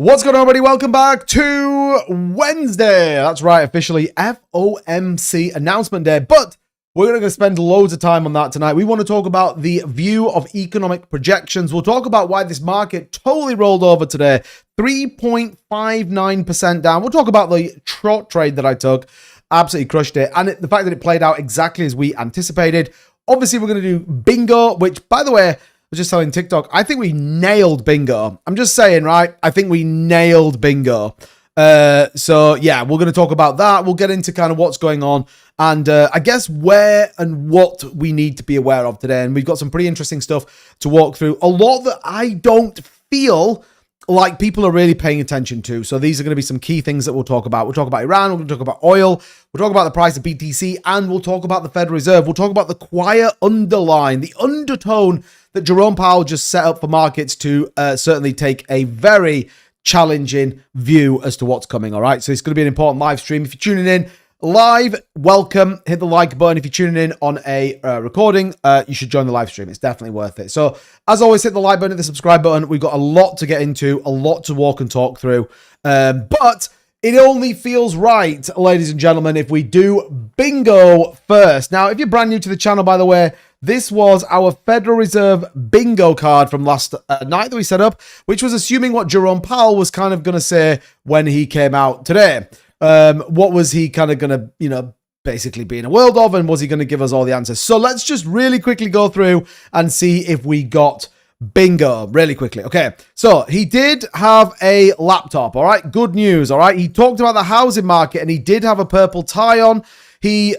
What's going on, everybody? Welcome back to Wednesday. That's right, officially FOMC announcement day. But we're going to spend loads of time on that tonight. We want to talk about the view of economic projections. We'll talk about why this market totally rolled over today. 3.59% down. We'll talk about the short trade that I took. Absolutely crushed it. And the fact that it played out exactly as we anticipated. Obviously, we're going to do bingo, which, by the way, I was just telling TikTok, I think we nailed bingo. I'm just saying, right? I think we nailed bingo. So, yeah, we're going to talk about that. We'll get into kind of what's going on and I guess where and what we need to be aware of today. And we've got some pretty interesting stuff to walk through. A lot that I don't feel like people are really paying attention to. So these are going to be some key things that we'll talk about. We'll talk about Iran, we're going to talk about oil, we'll talk about the price of BTC, and we'll talk about the Federal Reserve. We'll talk about the quiet underline, the undertone that Jerome Powell just set up for markets to certainly take a very challenging view as to what's coming, all right? So it's going to be an important live stream. If you're tuning in live, welcome. Hit the like button. If you're tuning in on a recording, you should join the live stream. It's definitely worth it. So as always, hit the like button, hit the subscribe button. We've got a lot to get into, a lot to walk and talk through. But it only feels right, ladies and gentlemen, if we do bingo first. Now, if you're brand new to the channel, by the way, this was our Federal Reserve bingo card from last night that we set up, which was assuming what Jerome Powell was kind of going to say when he came out today. What was he kind of going to, basically be in a world of, and was he going to give us all the answers? So let's just really quickly go through and see if we got bingo really quickly. Okay, so he did have a laptop, all right? Good news, all right? He talked about the housing market, and he did have a purple tie on. He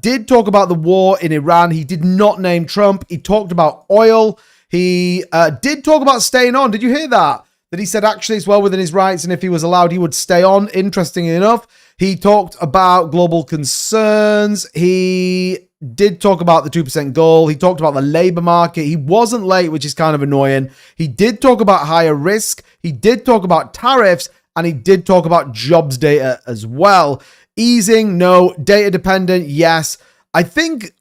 did talk about the war in Iran. He did not name Trump. He talked about oil. He did talk about staying on. Did you hear that? That he said actually it's well within his rights, and if he was allowed, he would stay on. Interestingly enough, he talked about global concerns. He did talk about the 2% goal. He talked about the labor market. He wasn't late, which is kind of annoying. He did talk about higher risk. He did talk about tariffs, and he did talk about jobs data as well. Easing, no. Data dependent, yes. I think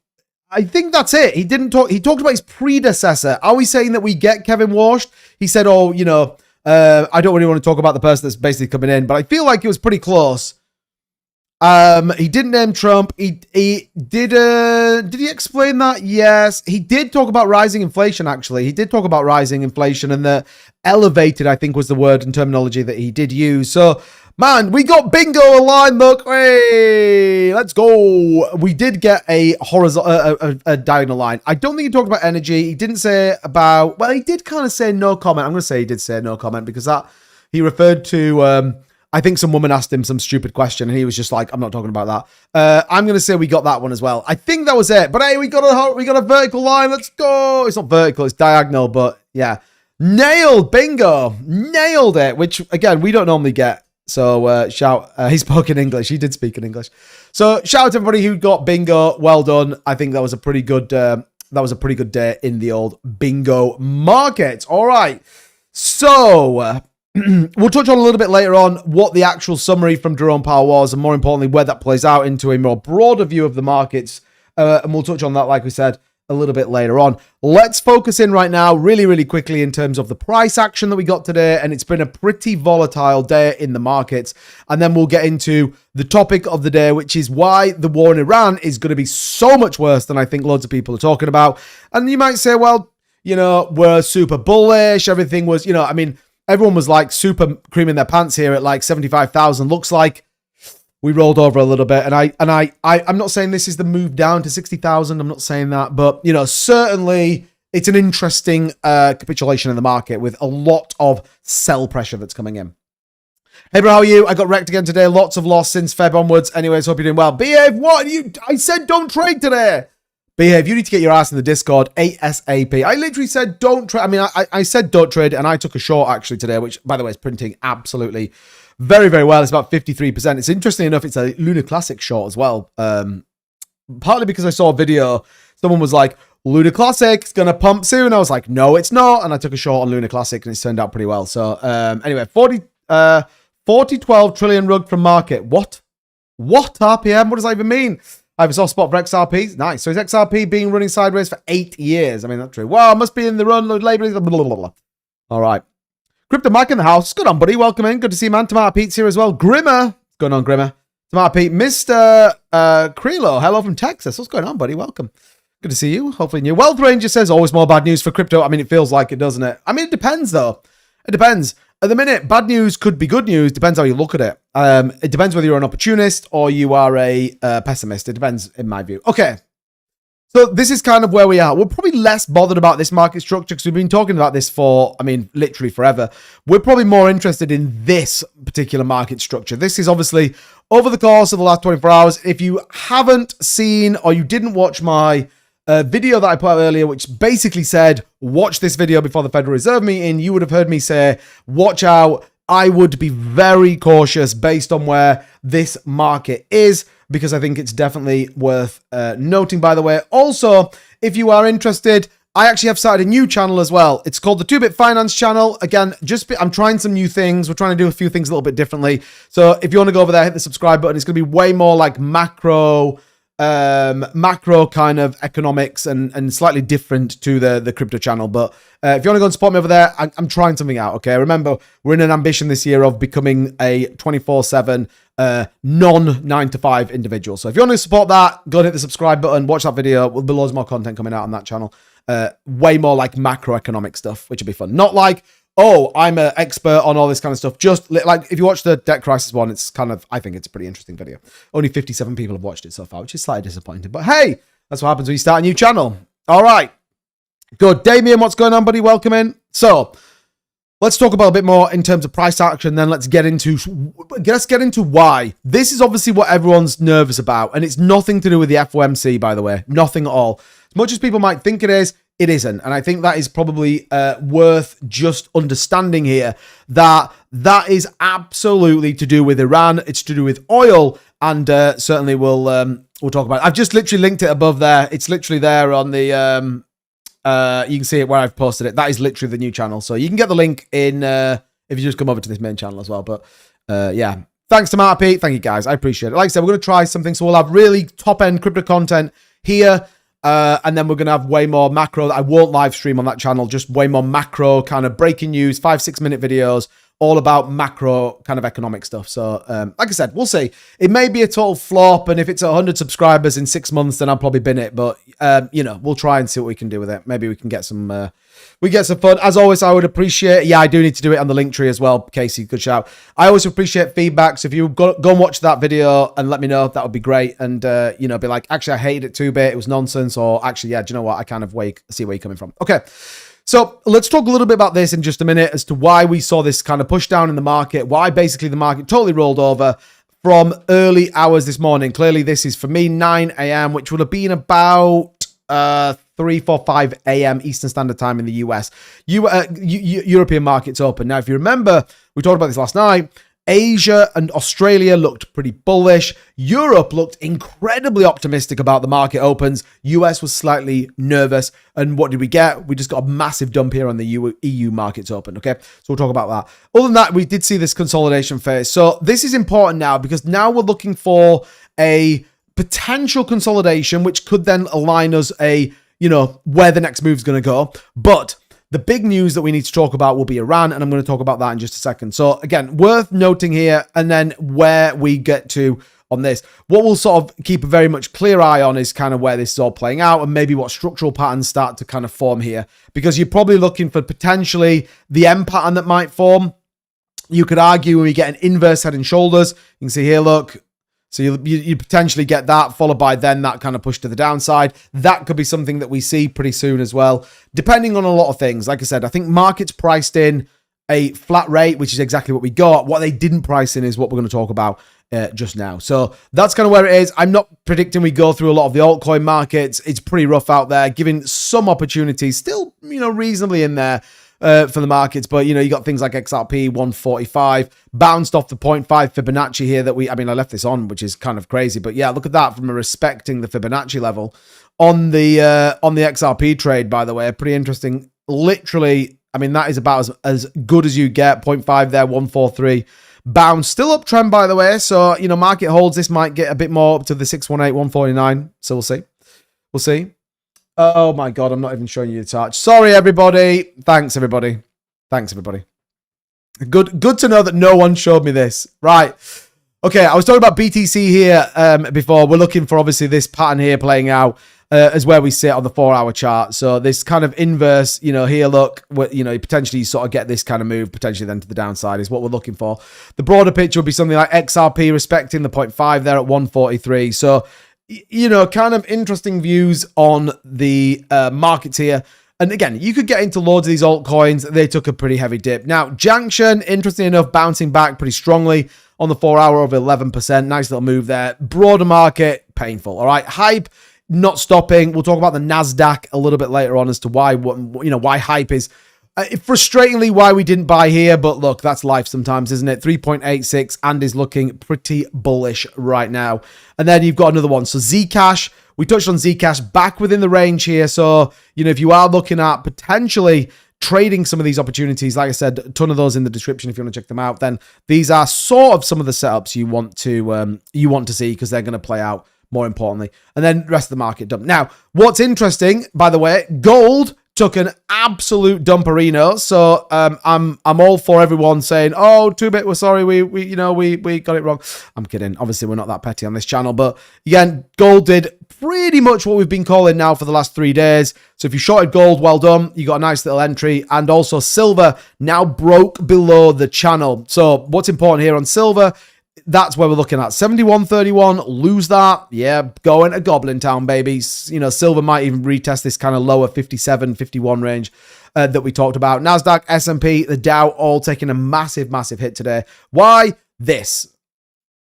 that's it. He didn't talk. He talked about his predecessor. Are we saying that we get Kevin Walsh? He said, I don't really want to talk about the person that's basically coming in, but I feel like it was pretty close. He didn't name Trump. He did he explain that? Yes. He did talk about rising inflation, actually. He did talk about rising inflation, and the elevated, I think, was the word and terminology that he did use. So, man, we got bingo aligned. Look, hey, let's go. We did get a horizontal, a diagonal line. I don't think he talked about energy. He didn't say about, well, he did kind of say no comment. I'm going to say he did say no comment because that he referred to, I think some woman asked him some stupid question and he was just like, I'm not talking about that. I'm going to say we got that one as well. I think that was it. But hey, we got a vertical line. Let's go. It's not vertical, it's diagonal, but yeah. Nailed bingo. Nailed it, which again, we don't normally get. So he spoke in English. He did speak in English. So shout out to everybody who got bingo. Well done. I think that was a pretty good day in the old bingo market. All right. So we'll touch on a little bit later on what the actual summary from Jerome Powell was, and more importantly, where that plays out into a more broader view of the markets. And we'll touch on that, like we said, a little bit later on. Let's focus in right now really, really quickly in terms of the price action that we got today. And it's been a pretty volatile day in the markets. And then we'll get into the topic of the day, which is why the war in Iran is going to be so much worse than I think loads of people are talking about. And you might say, well, we're super bullish. Everything was, everyone was like super creaming their pants here at like 75,000. Looks like we rolled over a little bit, and I'm not saying this is the move down to 60,000. I'm not saying that, but certainly it's an interesting capitulation in the market with a lot of sell pressure that's coming in. Hey bro, how are you? I got wrecked again today. Lots of loss since Feb onwards. Anyways, hope you're doing well. Behave. What? I said don't trade today. Behave. You need to get your ass in the Discord ASAP. I literally said don't trade. I mean, I said don't trade, and I took a short actually today, which by the way is printing absolutely very, very well. It's about 53%. It's interesting enough, it's a Lunar Classic short as well. Partly because I saw a video, someone was like, Lunar Classic's gonna pump soon. I was like, no, it's not. And I took a short on Lunar Classic and it's turned out pretty well. So anyway, 4012 trillion rug from market. What RPM? What does that even mean? I have a soft spot for XRP. Nice. So is XRP being running sideways for 8 years? I mean, that's true. Well, must be in the run. Labor. Blah, blah, blah, blah. All right. Crypto Mike in the house. What's going on, buddy? Welcome in. Good to see you, man. Tomato Pete's here as well. Grimmer. What's going on, Grimmer? Tomato Pete. Mr. Creelo. Hello from Texas. What's going on, buddy? Welcome. Good to see you. Hopefully new. Wealth Ranger says always more bad news for crypto. I mean, it feels like it, doesn't it? I mean, it depends, though. It depends. At the minute, bad news could be good news. Depends how you look at it. It depends whether you're an opportunist or you are a pessimist. It depends, in my view. Okay. So this is kind of where we are. We're probably less bothered about this market structure because we've been talking about this for, I mean, literally forever. We're probably more interested in this particular market structure. This is obviously over the course of the last 24 hours. If you haven't seen or you didn't watch my video that I put out earlier, which basically said, watch this video before the Federal Reserve meeting, you would have heard me say, watch out. I would be very cautious based on where this market is, because I think it's definitely worth noting, by the way. Also, if you are interested, I actually have started a new channel as well. It's called the 2-Bit Finance channel. Again, I'm trying some new things. We're trying to do a few things a little bit differently. So if you want to go over there, hit the subscribe button. It's going to be way more like macro kind of economics and slightly different to the crypto channel. But if you want to go and support me over there, I'm trying something out. Okay, remember, we're in an ambition this year of becoming a 24/7 non-9-to-5 individual. So if you want to support that, go and hit the subscribe button, watch that video. There'll be loads more content coming out on that channel. Way more like macroeconomic stuff, which will be fun. Not like, oh, I'm an expert on all this kind of stuff. Just like if you watch the debt crisis one, it's kind of, I think it's a pretty interesting video. Only 57 people have watched it so far, which is slightly disappointing. But hey, that's what happens when you start a new channel. All right. Good. Damien, what's going on, buddy? Welcome in. So let's talk about a bit more in terms of price action. Then let's get into why. This is obviously what everyone's nervous about. And it's nothing to do with the FOMC, by the way. Nothing at all. As much as people might think it is, it isn't. And I think that is probably worth just understanding here, that is absolutely to do with Iran. It's to do with oil. And certainly we'll talk about it. I've just literally linked it above there. It's literally there on the, you can see it where I've posted it. That is literally the new channel. So you can get the link in if you just come over to this main channel as well. But yeah, thanks to Mark Pete. Thank you guys. I appreciate it. Like I said, we're going to try something. So we'll have really top end crypto content here. And then we're going to have way more macro that I won't live stream on that channel, just way more macro kind of breaking news, 5-6 minute videos, all about macro kind of economic stuff. So, like I said, we'll see. It may be a total flop. And if it's 100 subscribers in 6 months, then I'll probably bin it. But, you know, we'll try and see what we can do with it. Maybe we can get some, fun. As always, I would appreciate, yeah, I do need to do it on the link tree as well. Casey, good shout. I always appreciate feedback. So if you go and watch that video and let me know, that would be great. And, you know, be like, actually, I hated it 2-bit. It was nonsense. Or actually, yeah, do you know what? I kind of see where you're coming from. Okay. So let's talk a little bit about this in just a minute as to why we saw this kind of push down in the market, why basically the market totally rolled over from early hours this morning. Clearly, this is for me 9 a.m., which would have been about 3, 4, 5 a.m. Eastern Standard Time in the US. European markets open. Now, if you remember, we talked about this last night. Asia and Australia looked pretty bullish. Europe looked incredibly optimistic about the market opens. US was slightly nervous. And what did we get? We just got a massive dump here on the EU markets open. Okay, so we'll talk about that. Other than that, we did see this consolidation phase. So this is important now because now we're looking for a potential consolidation, which could then align us where the next move is going to go. But the big news that we need to talk about will be Iran, and I'm going to talk about that in just a second. So again, worth noting here, and then where we get to on this. What we'll sort of keep a very much clear eye on is kind of where this is all playing out and maybe what structural patterns start to kind of form here, because you're probably looking for potentially the M pattern that might form. You could argue when we get an inverse head and shoulders. You can see here, look. So you potentially get that, followed by then that kind of push to the downside. That could be something that we see pretty soon as well, depending on a lot of things. Like I said, I think markets priced in a flat rate, which is exactly what we got. What they didn't price in is what we're going to talk about just now. So that's kind of where it is. I'm not predicting we go through a lot of the altcoin markets. It's pretty rough out there, giving some opportunities, still, reasonably in there. For the markets, but you got things like XRP 145 bounced off the 0.5 Fibonacci here that I left this on, which is kind of crazy, but yeah, look at that from respecting the Fibonacci level on the XRP trade, by the way. Pretty interesting. Literally, that is about as good as you get. 0.5 there, 143 bounce, still uptrend, by the way. So market holds, this might get a bit more up to the 618, 149. So we'll see. Oh my God, I'm not even showing you the chart. Sorry, everybody. Thanks, everybody. Good to know that no one showed me this. Right. Okay, I was talking about BTC here before. We're looking for, obviously, this pattern here playing out as where we sit on the 4-hour chart. So this kind of inverse, here, look, potentially you sort of get this kind of move, potentially then to the downside is what we're looking for. The broader picture would be something like XRP respecting the 0.5 there at 143. So, kind of interesting views on the markets here. And again, you could get into loads of these altcoins. They took a pretty heavy dip. Now, Junction, interesting enough, bouncing back pretty strongly on the 4-hour over 11%. Nice little move there. Broader market, painful. All right. Hype, not stopping. We'll talk about the NASDAQ a little bit later on as to why hype is frustratingly why we didn't buy here. But look, that's life sometimes, isn't it? 3.86 and is looking pretty bullish right now. And then you've got another one. So Zcash. We touched on Zcash back within the range here. So, if you are looking at potentially trading some of these opportunities, like I said, a ton of those in the description if you want to check them out, then these are sort of some of the setups you want to see because they're going to play out more importantly. And then the rest of the market dump. Now, what's interesting, by the way, gold took an absolute dumperino. So I'm all for everyone saying, "Oh, 2-bit, we're sorry, we got it wrong." I'm kidding. Obviously, we're not that petty on this channel, but again, gold did pretty much what we've been calling now for the last 3 days. So if you shorted gold, well done. You got a nice little entry, and also silver now broke below the channel. So what's important here on silver? That's where we're looking at 71.31. Lose that. Yeah, going to Goblin Town, baby. Silver might even retest this kind of lower 57, 51 range that we talked about. NASDAQ, S&P, the Dow all taking a massive, massive hit today. Why? This.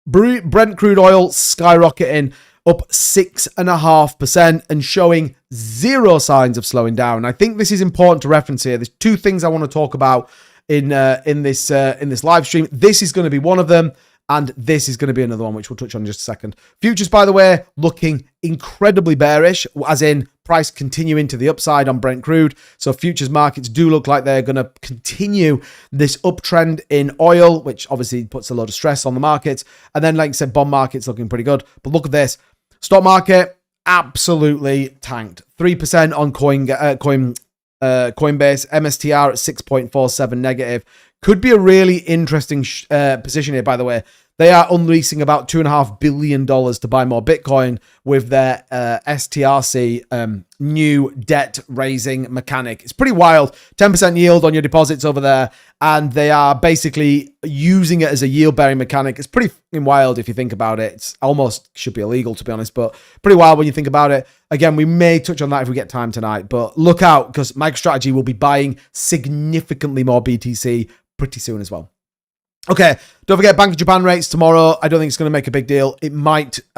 Brent crude oil skyrocketing up 6.5% and showing zero signs of slowing down. I think this is important to reference here. There's 2 things I want to talk about in this live stream. This is going to be one of them. And this is going to be another one, which we'll touch on in just a second. Futures, by the way, looking incredibly bearish, as in price continuing to the upside on Brent crude. So futures markets do look like they're going to continue this uptrend in oil, which obviously puts a lot of stress on the markets. And then, like I said, bond markets looking pretty good. But look at this. Stock market absolutely tanked. 3% on Coinbase. MSTR at 6.47 negative. Could be a really interesting position here, by the way. They are unleashing about $2.5 billion to buy more Bitcoin with their STRC new debt raising mechanic. It's pretty wild. 10% yield on your deposits over there. And they are basically using it as a yield bearing mechanic. It's pretty wild if you think about it. It's almost should be illegal, to be honest, but pretty wild when you think about it. Again, we may touch on that if we get time tonight, but look out because MicroStrategy will be buying significantly more BTC pretty soon as well. Okay, don't forget Bank of Japan rates tomorrow. I don't think it's going to make a big deal. It might, if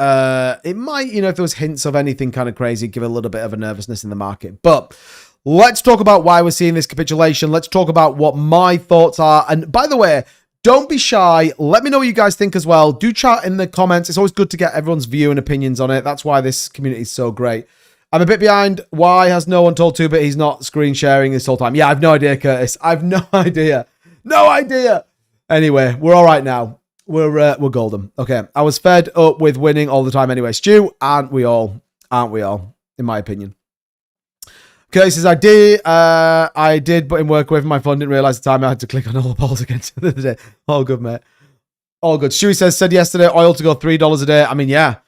there was hints of anything kind of crazy, give a little bit of a nervousness in the market. But let's talk about why we're seeing this capitulation. Let's talk about what my thoughts are. And by the way, don't be shy. Let me know what you guys think as well. Do chat in the comments. It's always good to get everyone's view and opinions on it. That's why this community is so great. I'm a bit behind. Why has no one told 2-bit he's not screen sharing this whole time? Yeah, I've no idea, Curtis. I've no idea. No idea. Anyway, we're all right now. We're golden. Okay, I was fed up with winning all the time anyway. Stu, aren't we all? Aren't we all? In my opinion. Okay, says I did, but in work away from my phone, didn't realize the time I had to click on all the balls again the other day. All good, mate. All good. Stewie said yesterday, oil to go $3 a day. I mean, yeah.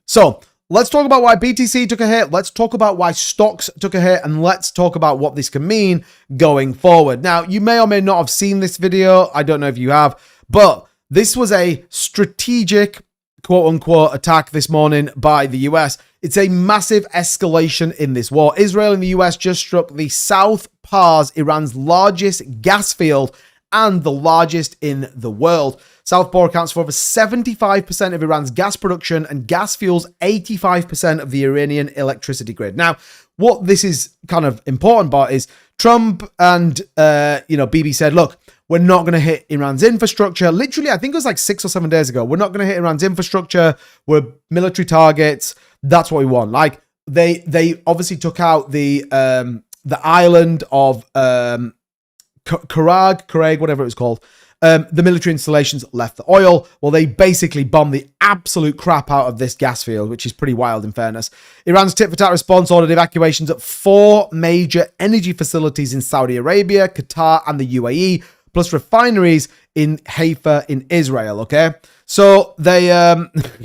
So let's talk about why BTC took a hit. Let's talk about why stocks took a hit. And let's talk about what this can mean going forward. Now, you may or may not have seen this video. I don't know if you have. But this was a strategic, quote-unquote, attack this morning by the US. It's a massive escalation in this war. Israel and the US just struck the South Pars, Iran's largest gas field and the largest in the world. South Pars accounts for over 75% of Iran's gas production and gas fuels 85% of the Iranian electricity grid. Now, what this is kind of important about is Trump and, Bibi said, look, we're not going to hit Iran's infrastructure. Literally, I think it was like 6 or 7 days ago. We're not going to hit Iran's infrastructure. We're military targets. That's what we want. Like they obviously took out the island of Karag, whatever it was called. The military installations left the oil. Well, they basically bombed the absolute crap out of this gas field, which is pretty wild in fairness. Iran's tit-for-tat response ordered evacuations at 4 major energy facilities in Saudi Arabia, Qatar, and the UAE, plus refineries in Haifa in Israel, okay? So they,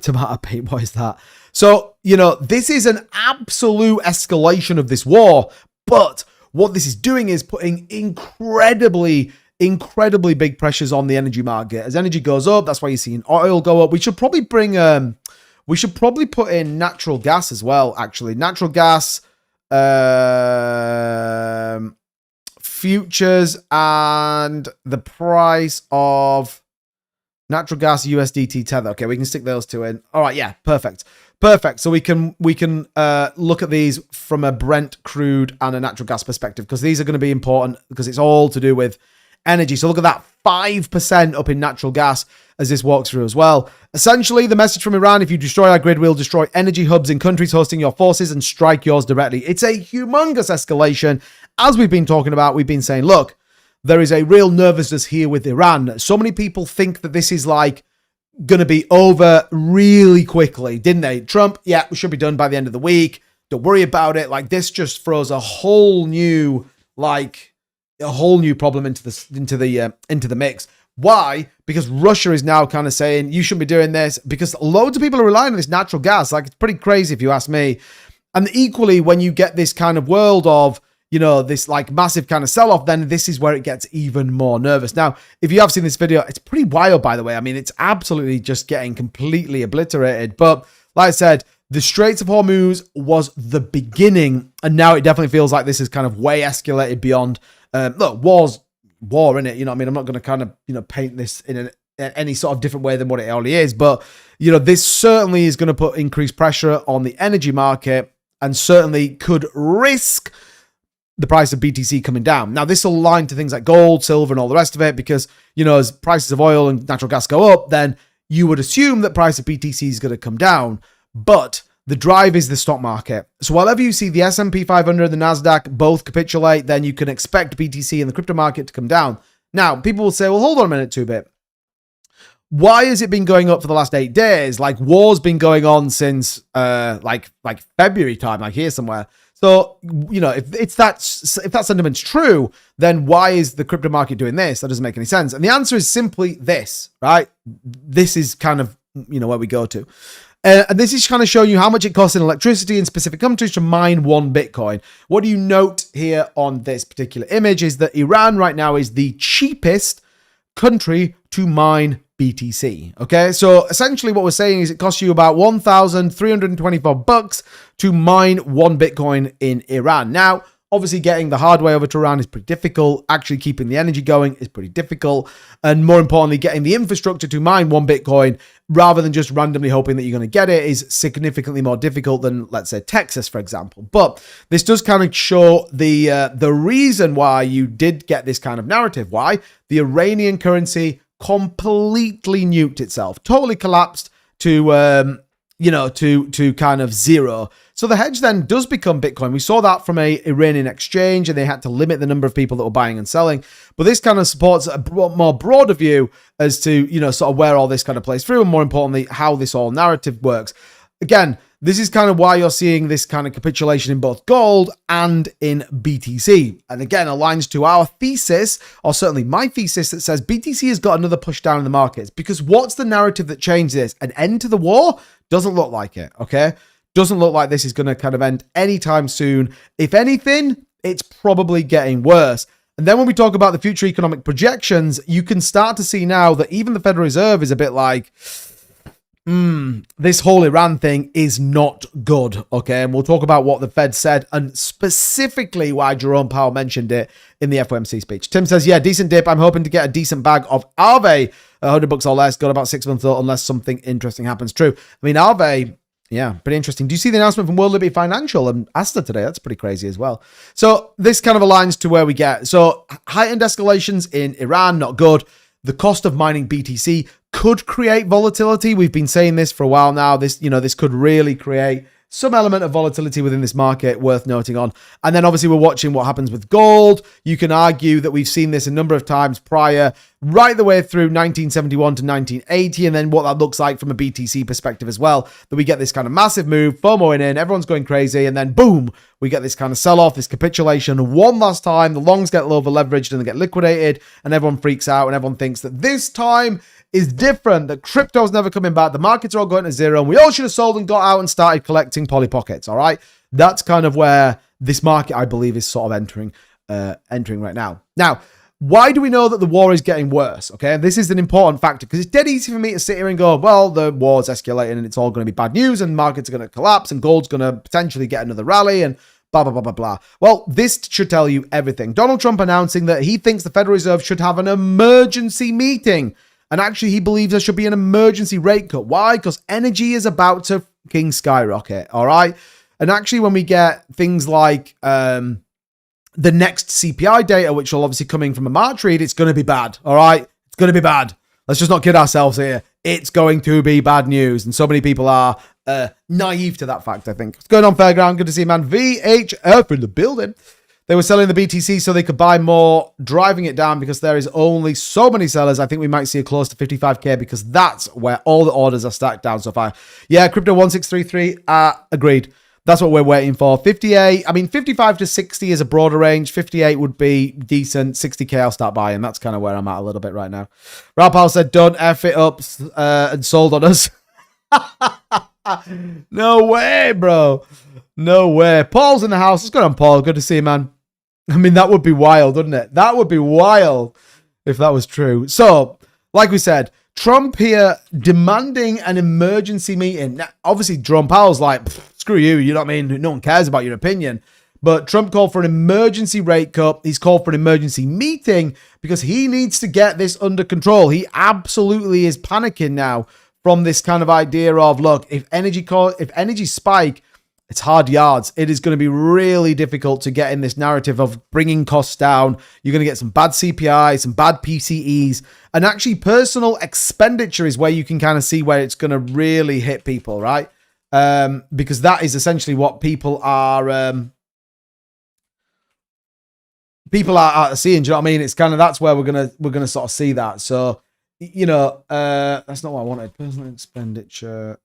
tomato paint, what is that? So, this is an absolute escalation of this war, but what this is doing is putting incredibly big pressures on the energy market. As energy goes up, that's why you're seeing oil go up. We should probably put in natural gas as well, actually. Natural gas, futures, and the price of natural gas USDT tether. Okay, we can stick those two in. All right, yeah, perfect. So we can look at these from a Brent crude and a natural gas perspective, because these are going to be important because it's all to do with energy. So look at that, 5% up in natural gas as this walks through as well. Essentially, the message from Iran: if you destroy our grid, we'll destroy energy hubs in countries hosting your forces and strike yours directly. It's a humongous escalation. As we've been talking about, we've been saying, look, there is a real nervousness here with Iran. So many people think that this is like going to be over really quickly, didn't they? Trump, yeah, we should be done by the end of the week. Don't worry about it. Like, this just throws a whole new problem into the mix. Why? Because Russia is now kind of saying you shouldn't be doing this, because loads of people are relying on this natural gas. Like, it's pretty crazy if you ask me. And equally, when you get this kind of world of, this like massive kind of sell-off, then this is where it gets even more nervous. Now, if you have seen this video, it's pretty wild, by the way. I mean, it's absolutely just getting completely obliterated. But like I said, the Straits of Hormuz was the beginning, and now it definitely feels like this is kind of way escalated beyond. Look, war's war, in it. I'm not going to kind of, paint this in any sort of different way than what it already is. But, this certainly is going to put increased pressure on the energy market, and certainly could risk the price of BTC coming down. Now, this will align to things like gold, silver, and all the rest of it, because, as prices of oil and natural gas go up, then you would assume that price of BTC is going to come down. But the drive is the stock market. So whenever you see the S&P 500 and the NASDAQ both capitulate, then you can expect BTC and the crypto market to come down. Now, people will say, well, hold on a minute, 2bit. Why has it been going up for the last 8 days? Like, war's been going on since like February time, like here somewhere. So, if that sentiment's true, then why is the crypto market doing this? That doesn't make any sense. And the answer is simply this, right? This is kind of, where we go to. And this is kind of showing you how much it costs in electricity in specific countries to mine one Bitcoin. What do you note here on this particular image is that Iran right now is the cheapest country to mine BTC. Okay, so essentially what we're saying is it costs you about $1,324 to mine one Bitcoin in Iran. Now, obviously getting the hardware over to Iran is pretty difficult. Actually keeping the energy going is pretty difficult. And more importantly, getting the infrastructure to mine one Bitcoin rather than just randomly hoping that you're going to get it is significantly more difficult than, let's say, Texas, for example. But this does kind of show the reason why you did get this kind of narrative. Why? The Iranian currency completely nuked itself, totally collapsed to kind of zero. So the hedge then does become Bitcoin. We saw that from a Iranian exchange, and they had to limit the number of people that were buying and selling. But this kind of supports a more broader view as to, sort of where all this kind of plays through, and more importantly, how this whole narrative works. Again, this is kind of why you're seeing this kind of capitulation in both gold and in BTC. And again, aligns to our thesis, or certainly my thesis, that says BTC has got another push down in the markets. Because what's the narrative that changed this? An end to the war? Doesn't look like it, okay? Doesn't look like this is going to kind of end anytime soon. If anything, it's probably getting worse. And then when we talk about the future economic projections, you can start to see now that even the Federal Reserve is a bit like, this whole Iran thing is not good, okay? And we'll talk about what the Fed said and specifically why Jerome Powell mentioned it in the FOMC speech. Tim says, yeah, decent dip. I'm hoping to get a decent bag of Aave, $100 or less. Got about 6 months though, unless something interesting happens. True. I mean, Aave, yeah, pretty interesting. Do you see the announcement from World Liberty Financial and Asta today? That's pretty crazy as well. So this kind of aligns to where we get. So heightened escalations in Iran, not good. The cost of mining BTC could create volatility. We've been saying this for a while now. This could really create some element of volatility within this market worth noting on. And then obviously we're watching what happens with gold. You can argue that we've seen this a number of times prior, right the way through 1971 to 1980, and then what that looks like from a BTC perspective as well, that we get this kind of massive move, FOMOing in, everyone's going crazy, and then boom, we get this kind of sell-off, this capitulation one last time. The longs get over leveraged and they get liquidated, and everyone freaks out, and everyone thinks that this time is different, that crypto's never coming back, the markets are all going to zero, and we all should have sold and got out and started collecting Polly Pockets, all right? That's kind of where this market, I believe, is sort of entering right now. Now, why do we know that the war is getting worse? Okay, and this is an important factor because it's dead easy for me to sit here and go, well, the war's escalating and it's all going to be bad news and markets are going to collapse and gold's going to potentially get another rally and blah, blah, blah, blah, blah. Well, this should tell you everything. Donald Trump announcing that he thinks the Federal Reserve should have an emergency meeting. And actually, he believes there should be an emergency rate cut. Why? Because energy is about to fucking skyrocket, all right? And actually, when we get things like the next CPI data, which will obviously coming from a March read, it's going to be bad, all right? It's going to be bad. Let's just not kid ourselves here. It's going to be bad news. And so many people are naive to that fact, I think. What's going on, Fairground? Good to see you, man. VHF in the building. They were selling the BTC so they could buy more, driving it down because there is only so many sellers. I think we might see a close to 55K because that's where all the orders are stacked down so far. Yeah, Crypto 1633, agreed. That's what we're waiting for. 58, I mean, 55 to 60 is a broader range. 58 would be decent. 60K, I'll start buying. That's kind of where I'm at a little bit right now. Rapal said, don't F it up and sold on us. No way, bro. No way. Paul's in the house. What's going on, Paul? Good to see you, man. I mean, that would be wild, wouldn't it? That would be wild if that was true. So, like we said, Trump here demanding an emergency meeting. Now, obviously, Jerome Powell's like, screw you, you know what I mean? No one cares about your opinion. But Trump called for an emergency rate cut. He's called for an emergency meeting because he needs to get this under control. He absolutely is panicking now from this kind of idea of, look, if energy spike, it's hard yards. It is going to be really difficult to get in this narrative of bringing costs down. You're going to get some bad CPI, some bad PCEs, and actually personal expenditure is where you can kind of see where it's going to really hit people, right? Because that is essentially what people are seeing. Do you know what I mean? It's kind of, that's where we're gonna sort of see that. So, you know, that's not what I wanted. Personal expenditure.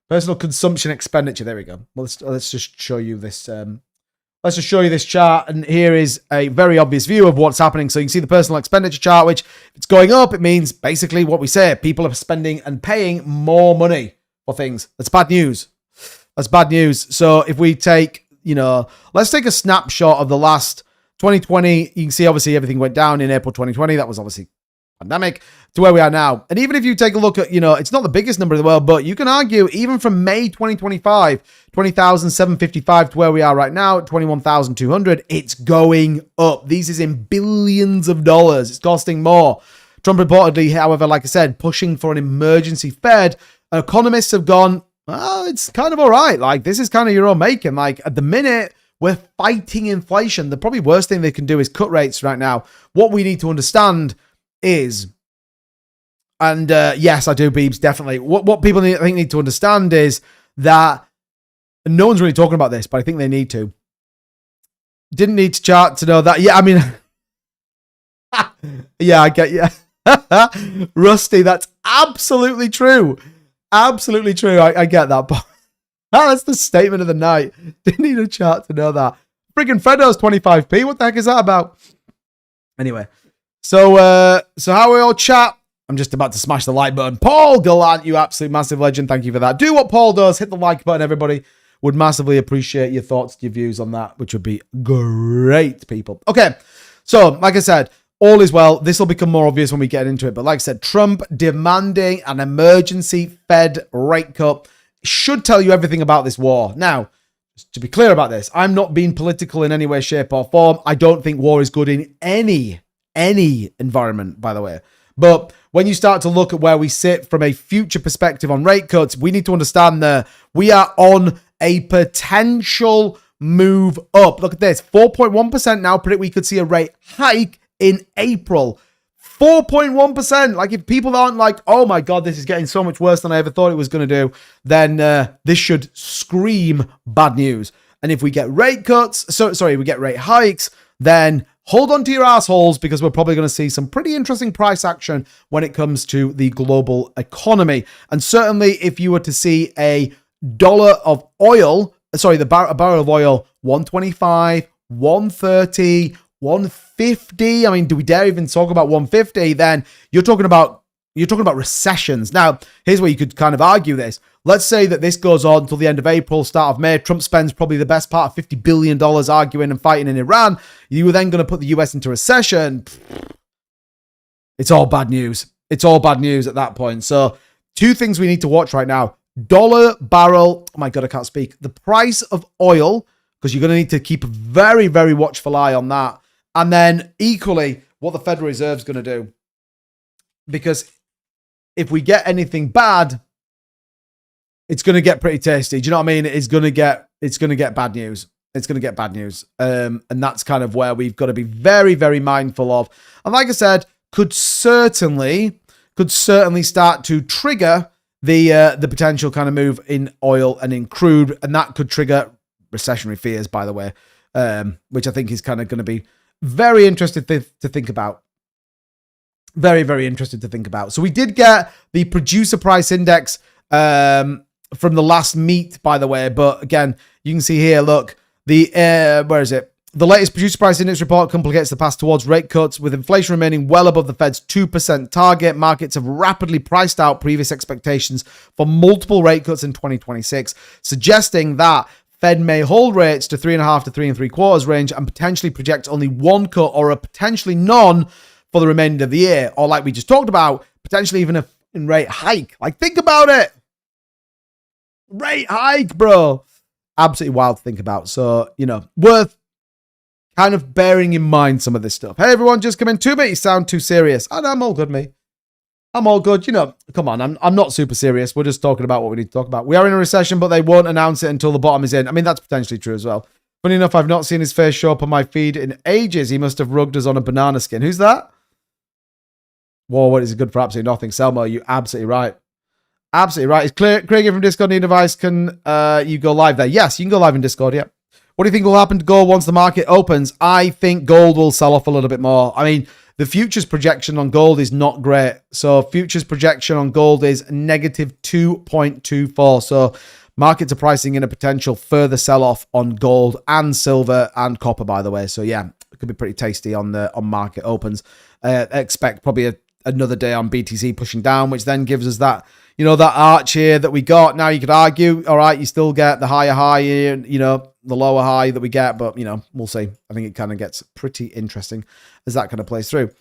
Personal consumption expenditure. There we go. Well, let's just show you this. Let's just show you this chart. And here is a very obvious view of what's happening. So you can see the personal expenditure chart, which if it's going up, it means basically what we say. People are spending and paying more money for things. That's bad news. That's bad news. So if we take, you know, let's take a snapshot of the last 2020. You can see obviously everything went down in April 2020. That was obviously pandemic to where we are now. And even if you take a look at, you know, it's not the biggest number in the world, but you can argue even from May 2025, 20,755 to where we are right now, 21,200, it's going up. These is in billions of dollars. It's costing more. Trump reportedly, however, like I said, pushing for an emergency Fed. Economists have gone, well, it's kind of all right. Like, this is kind of your own making. Like, at the minute, we're fighting inflation. The probably worst thing they can do is cut rates right now. What we need to understand is, and yes, I do, Beebs, definitely. What people need to understand is that, and no one's really talking about this, but I think they need to. Didn't need to chart to know that. Yeah, I mean, yeah, I get you. Rusty, that's absolutely true. Absolutely true. I get that. But that's the statement of the night. Didn't need a chart to know that. Freaking Fredo's 25p. What the heck is that about? Anyway. So how we all chat? I'm just about to smash the like button. Paul Gallant, you absolute massive legend. Thank you for that. Do what Paul does. Hit the like button, everybody. Would massively appreciate your thoughts, your views on that, which would be great, people. Okay, so like I said, all is well. This will become more obvious when we get into it. But like I said, Trump demanding an emergency Fed rate cut should tell you everything about this war. Now, to be clear about this, I'm not being political in any way, shape, or form. I don't think war is good in any environment, by the way. But when you start to look at where we sit from a future perspective on rate cuts, we need to understand that we are on a potential move up. Look at this, 4.1% now predict we could see a rate hike in April. 4.1%. Like, if people aren't like, oh my God, this is getting so much worse than I ever thought it was going to do, then this should scream bad news. And if we get rate cuts, we get rate hikes, then hold on to your assholes, because we're probably going to see some pretty interesting price action when it comes to the global economy. And certainly if you were to see a dollar of oil sorry, a barrel of oil, 125, 130, 150. I mean, do we dare even talk about 150? Then you're talking about recessions. Now, here's where you could kind of argue this. Let's say that this goes on until the end of April, start of May. Trump spends probably the best part of $50 billion arguing and fighting in Iran. You were then going to put the US into recession. It's all bad news. It's all bad news at that point. So 2 things we need to watch right now. Dollar barrel. Oh my God, I can't speak. The price of oil, because you're going to need to keep a very, very watchful eye on that. And then equally, what the Federal Reserve is going to do. Because if we get anything bad, it's going to get pretty tasty. Do you know what I mean? It's going to get bad news. It's going to get bad news. And that's kind of where we've got to be very, very mindful of. And like I said, could certainly start to trigger the potential kind of move in oil and in crude. And that could trigger recessionary fears, by the way, which I think is kind of going to be very interesting to think about. Very, very interested to think about. So we did get the producer price index from the last meet, by the way. But again, you can see here, look, where is it? The latest producer price index report complicates the path towards rate cuts, with inflation remaining well above the Fed's 2% target. Markets have rapidly priced out previous expectations for multiple rate cuts in 2026, suggesting that Fed may hold rates to 3.5 to 3 3/4 range and potentially project only one cut or a potentially none for the remainder of the year. Or like we just talked about, potentially even a rate hike. Like, think about it. Rate hike, bro. Absolutely wild to think about. So, worth kind of bearing in mind some of this stuff. Hey, everyone, just come in. 2 minutes, you sound too serious. And I'm all good, mate. I'm all good. Come on. I'm not super serious. We're just talking about what we need to talk about. We are in a recession, but they won't announce it until the bottom is in. I mean, that's potentially true as well. Funny enough, I've not seen his face show up on my feed in ages. He must have rugged us on a banana skin. Who's that? Whoa, what is it good for absolutely nothing? Selma, you're absolutely right. Absolutely right. Is Craig here from Discord need advice? Can you go live there? Yes, you can go live in Discord, yeah. What do you think will happen to gold once the market opens? I think gold will sell off a little bit more. I mean, the futures projection on gold is not great. So futures projection on gold is negative 2.24. So markets are pricing in a potential further sell-off on gold and silver and copper, by the way. So yeah, it could be pretty tasty on market opens. Expect probably another day on BTC pushing down, which then gives us that, that arch here that we got. Now you could argue, all right, you still get the higher high here, the lower high that we get, but, we'll see. I think it kind of gets pretty interesting as that kind of plays through.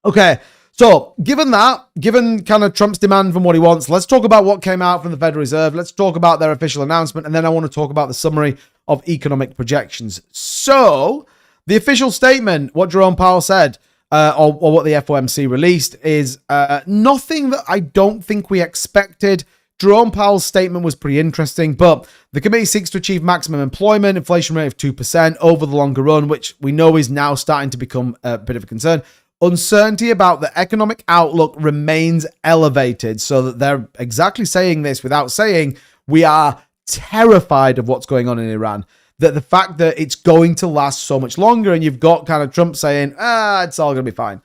Okay, so given kind of Trump's demand from what he wants, let's talk about what came out from the Federal Reserve. Let's talk about their official announcement, and then I want to talk about the summary of economic projections. So the official statement, what Jerome Powell said, or what the FOMC released, is nothing that I don't think we expected. Jerome Powell's statement was pretty interesting, but the committee seeks to achieve maximum employment, inflation rate of 2% over the longer run, which we know is now starting to become a bit of a concern. Uncertainty about the economic outlook remains elevated, so that they're exactly saying this without saying we are terrified of what's going on in Iran. That the fact that it's going to last so much longer, and you've got kind of Trump saying, it's all going to be fine.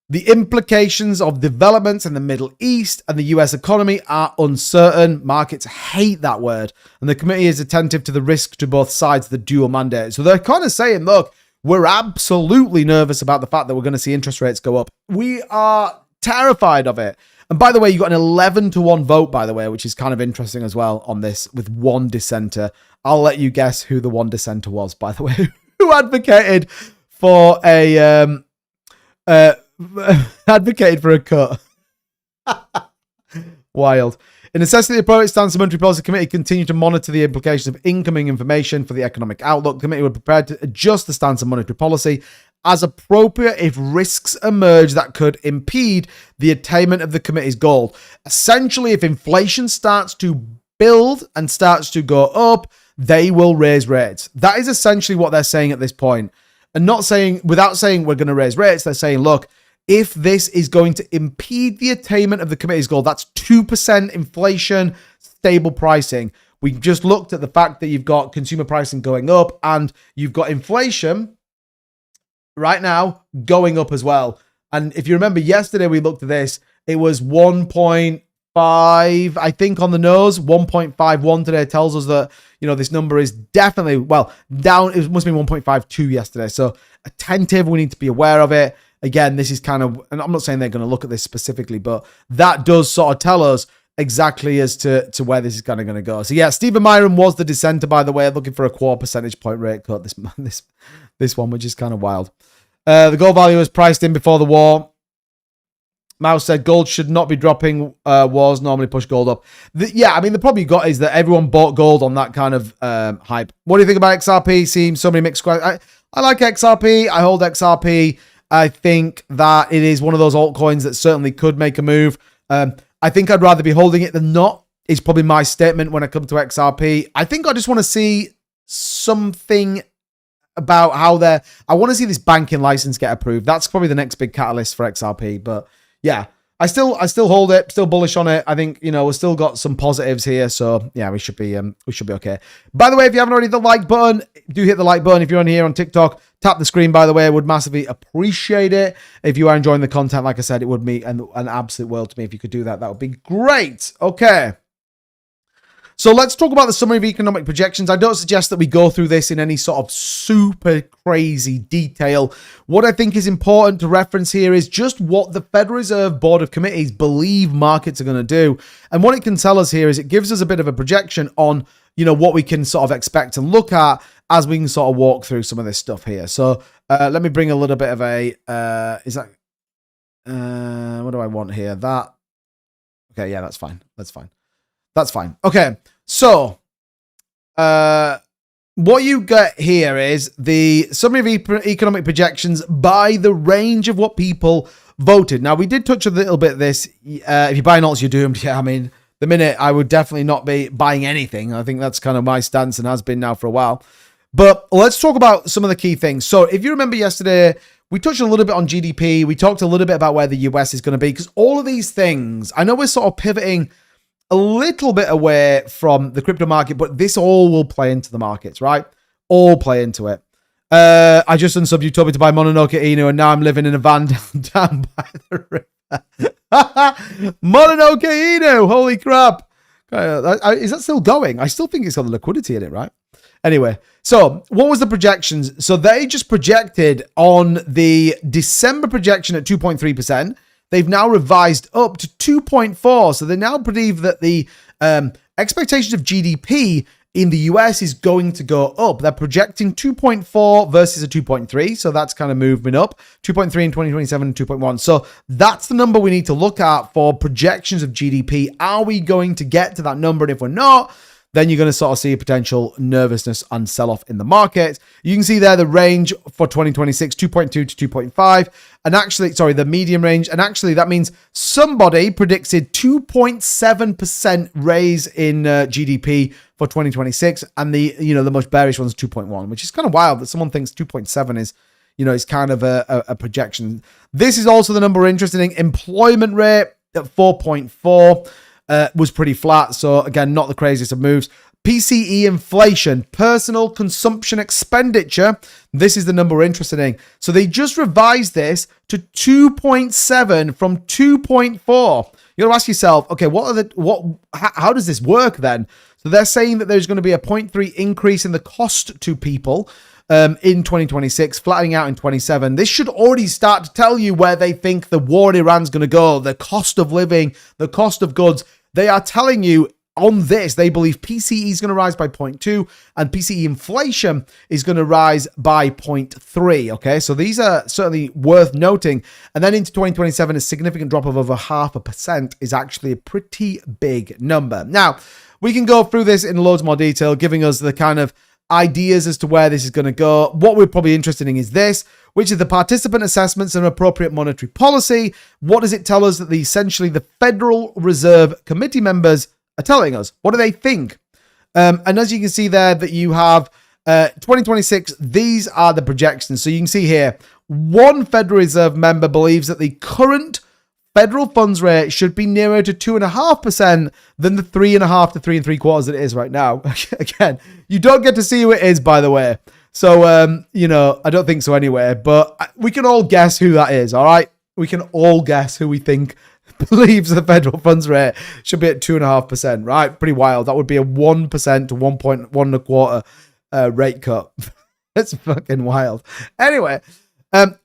The implications of developments in the Middle East and the US economy are uncertain. Markets hate that word. And the committee is attentive to the risk to both sides of the dual mandate. So they're kind of saying, look, we're absolutely nervous about the fact that we're going to see interest rates go up. We are terrified of it. And by the way, you got an 11-1 vote, by the way, which is kind of interesting as well on this, with one dissenter. I'll let you guess who the one dissenter was, by the way, who advocated for a cut. Wild. In assessing the appropriate stance, the Monetary Policy Committee continued to monitor the implications of incoming information for the economic outlook. The committee were prepared to adjust the stance of monetary policy as appropriate if risks emerge that could impede the attainment of the committee's goal. Essentially, if inflation starts to build and starts to go up, they will raise rates. That is essentially what they're saying at this point. And without saying we're going to raise rates, they're saying, look, if this is going to impede the attainment of the committee's goal, that's 2% inflation, stable pricing. We just looked at the fact that you've got consumer pricing going up and you've got inflation right now going up as well. And if you remember yesterday, we looked at this, it was 1.4 I think, on the nose. 1.51 today tells us that, this number is definitely, well, down. It must be 1.52 yesterday. So attentive. We need to be aware of it. Again, this is kind of, and I'm not saying they're going to look at this specifically, but that does sort of tell us exactly as to where this is kind of going to go. So yeah, Stephen Myron was the dissenter, by the way, looking for a 0.25 percentage point rate cut. This one, which is kind of wild. The gold value was priced in before the war. Mouse said gold should not be dropping. Wars normally push gold up. Yeah, I mean, the problem you got is that everyone bought gold on that kind of hype. What do you think about XRP? Seems so many mixed questions. I like XRP. I hold XRP. I think that it is one of those altcoins that certainly could make a move. I think I'd rather be holding it than not, is probably my statement when I come to XRP. I think I just want to see something about how I want to see this banking license get approved. That's probably the next big catalyst for XRP. But yeah, I still hold it, still bullish on it. I think, we've still got some positives here. So yeah, we should be okay. By the way, if you haven't already hit the like button, do hit the like button. If you're on here on TikTok, tap the screen, by the way. I would massively appreciate it. If you are enjoying the content, like I said, it would mean an absolute world to me if you could do that. That would be great. Okay. So let's talk about the summary of economic projections. I don't suggest that we go through this in any sort of super crazy detail. What I think is important to reference here is just what the Federal Reserve Board of Committees believe markets are going to do. And what it can tell us here is it gives us a bit of a projection on, what we can sort of expect and look at as we can sort of walk through some of this stuff here. So let me bring a little bit of a, what do I want here? That, okay, yeah, that's fine. That's fine. Okay, so what you get here is the summary of economic projections by the range of what people voted. Now, we did touch a little bit of this. If you buy alts, you're doomed. Yeah, I mean, the minute I would definitely not be buying anything. I think that's kind of my stance and has been now for a while. But let's talk about some of the key things. So if you remember yesterday, we touched a little bit on GDP. We talked a little bit about where the US is going to be, because all of these things, I know we're sort of pivoting a little bit away from the crypto market, but this all will play into the markets, right? All play into it. I just unsubbed you, told me to buy Mononoke Inu, and now I'm living in a van down by the river. Mononoke Inu, holy crap. Is that still going? I still think it's got the liquidity in it, right? Anyway, so what was the projections? So they just projected on the December projection at 2.3%. They've now revised up to 2.4. So they now believe that the expectations of GDP in the US is going to go up. They're projecting 2.4 versus a 2.3. So that's kind of moving up. 2.3 in 2027, 2.1. So that's the number we need to look at for projections of GDP. Are we going to get to that number? And if we're not, then you're going to sort of see a potential nervousness and sell-off in the market. You can see there the range for 2026, 2.2 to 2.5. And actually, sorry, the medium range. And actually, that means somebody predicted 2.7% raise in GDP for 2026. And the most bearish one's 2.1, which is kind of wild that someone thinks 2.7 is, is kind of a projection. This is also the number interesting. Employment rate at 4.4. Was pretty flat. So again, not the craziest of moves. PCE inflation, personal consumption expenditure. This is the number we're interested in. So they just revised this to 2.7 from 2.4. You got to ask yourself, okay, how does this work then? So they're saying that there's going to be a 0.3 increase in the cost to people in 2026, flattening out in 27. This should already start to tell you where they think the war in Iran's going to go, the cost of living, the cost of goods. They are telling you on this, they believe PCE is going to rise by 0.2 and PCE inflation is going to rise by 0.3. Okay, so these are certainly worth noting. And then into 2027, a significant drop of over 0.5% is actually a pretty big number. Now, we can go through this in loads more detail, giving us the kind of ideas as to where this is going to go. What we're probably interested in is this, which is the participant assessments and appropriate monetary policy. What does it tell us that essentially the Federal Reserve Committee members are telling us? What do they think? And as you can see there that you have 2026, these are the projections. So you can see here, one Federal Reserve member believes that the current federal funds rate should be nearer to 2.5% than the 3.5 to 3.75 that it is right now. Again, you don't get to see who it is, by the way. So, I don't think so anyway, but we can all guess who that is. All right. We can all guess who we think believes the federal funds rate should be at 2.5%, right? Pretty wild. That would be a 1% to 1.125 rate cut. That's fucking wild. Anyway,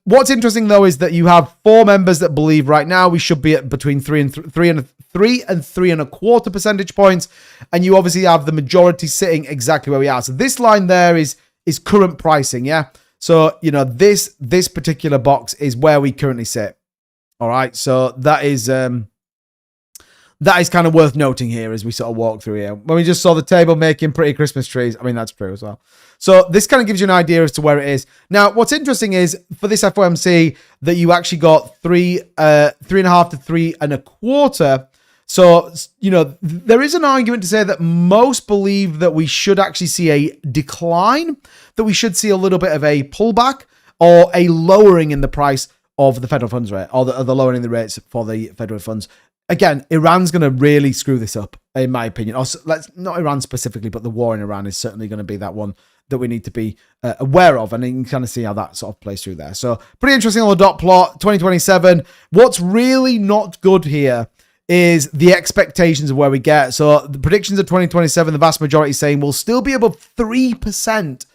what's interesting though is that you have 4 members that believe right now we should be at between 3 and 3.25 percentage points, and you obviously have the majority sitting exactly where we are. So this line there is current pricing, yeah. So you know this particular box is where we currently sit. All right, so that is kind of worth noting here as we sort of walk through here. When we just saw the table making pretty Christmas trees, I mean that's true as well. So this kind of gives you an idea as to where it is. Now, what's interesting is for this FOMC that you actually got 3.5 to 3.25. So, you know, there is an argument to say that most believe that we should actually see a decline, that we should see a little bit of a pullback or a lowering in the price of the federal funds rate, or the lowering the rates for the federal funds. Again, Iran's going to really screw this up, in my opinion. Also, not Iran specifically, but the war in Iran is certainly going to be that one that we need to be aware of, and you can kind of see how that sort of plays through there. So pretty interesting on the dot plot, 2027. What's really not good here is the expectations of where we get. So the predictions of 2027, the vast majority saying we'll still be above 3%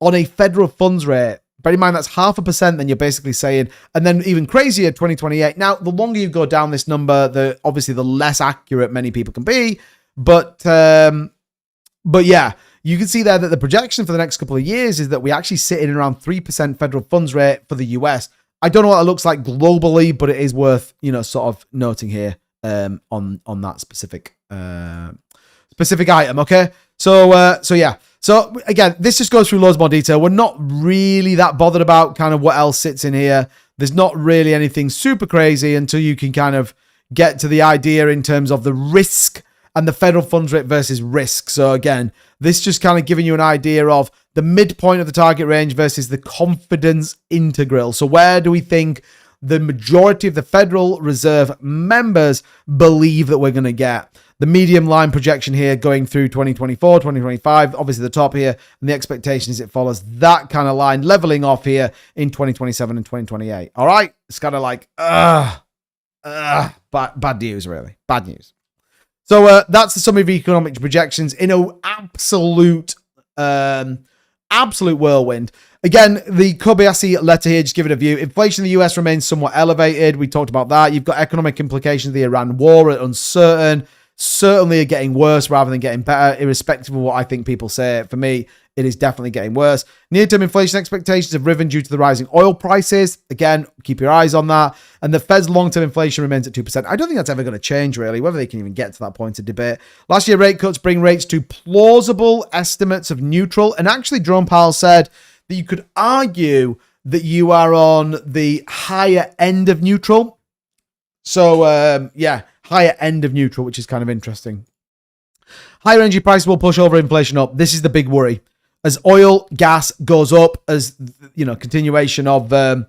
on a federal funds rate. Bear in mind, that's 0.5%, then you're basically saying, and then even crazier, 2028. Now, the longer you go down this number, obviously the less accurate many people can be. But yeah, you can see there that the projection for the next couple of years is that we actually sit in around 3% federal funds rate for the US. I don't know what it looks like globally, but it is worth, you know, sort of noting here on that specific item. Okay, so yeah. So again, this just goes through loads more detail. We're not really that bothered about kind of what else sits in here. There's not really anything super crazy until you can kind of get to the idea in terms of the risk and the federal funds rate versus risk. So again, this just kind of giving you an idea of the midpoint of the target range versus the confidence integral. So where do we think the majority of the Federal Reserve members believe that we're going to get? The medium line projection here going through 2024, 2025, obviously the top here, and the expectation is it follows that kind of line, leveling off here in 2027 and 2028. All right? It's kind of like, bad news, really. Bad news. So that's the summary of economic projections in an absolute whirlwind. Again, the Kobayashi letter here, just give it a view. Inflation in the US remains somewhat elevated. We talked about that. You've got economic implications of the Iran war, uncertain. Certainly are getting worse rather than getting better, irrespective of what I think people say. For me, it is definitely getting worse. Near-term inflation expectations have risen due to the rising oil prices. Again, keep your eyes on that. And the Fed's long-term inflation remains at 2%. I don't think that's ever going to change, really, whether they can even get to that point of debate. Last year, rate cuts bring rates to plausible estimates of neutral. And actually, Jerome Powell said that you could argue that you are on the higher end of neutral. So, yeah, higher end of neutral, which is kind of interesting. Higher energy prices will push over inflation up. This is the big worry. As oil, gas goes up, as you know, continuation of Iran,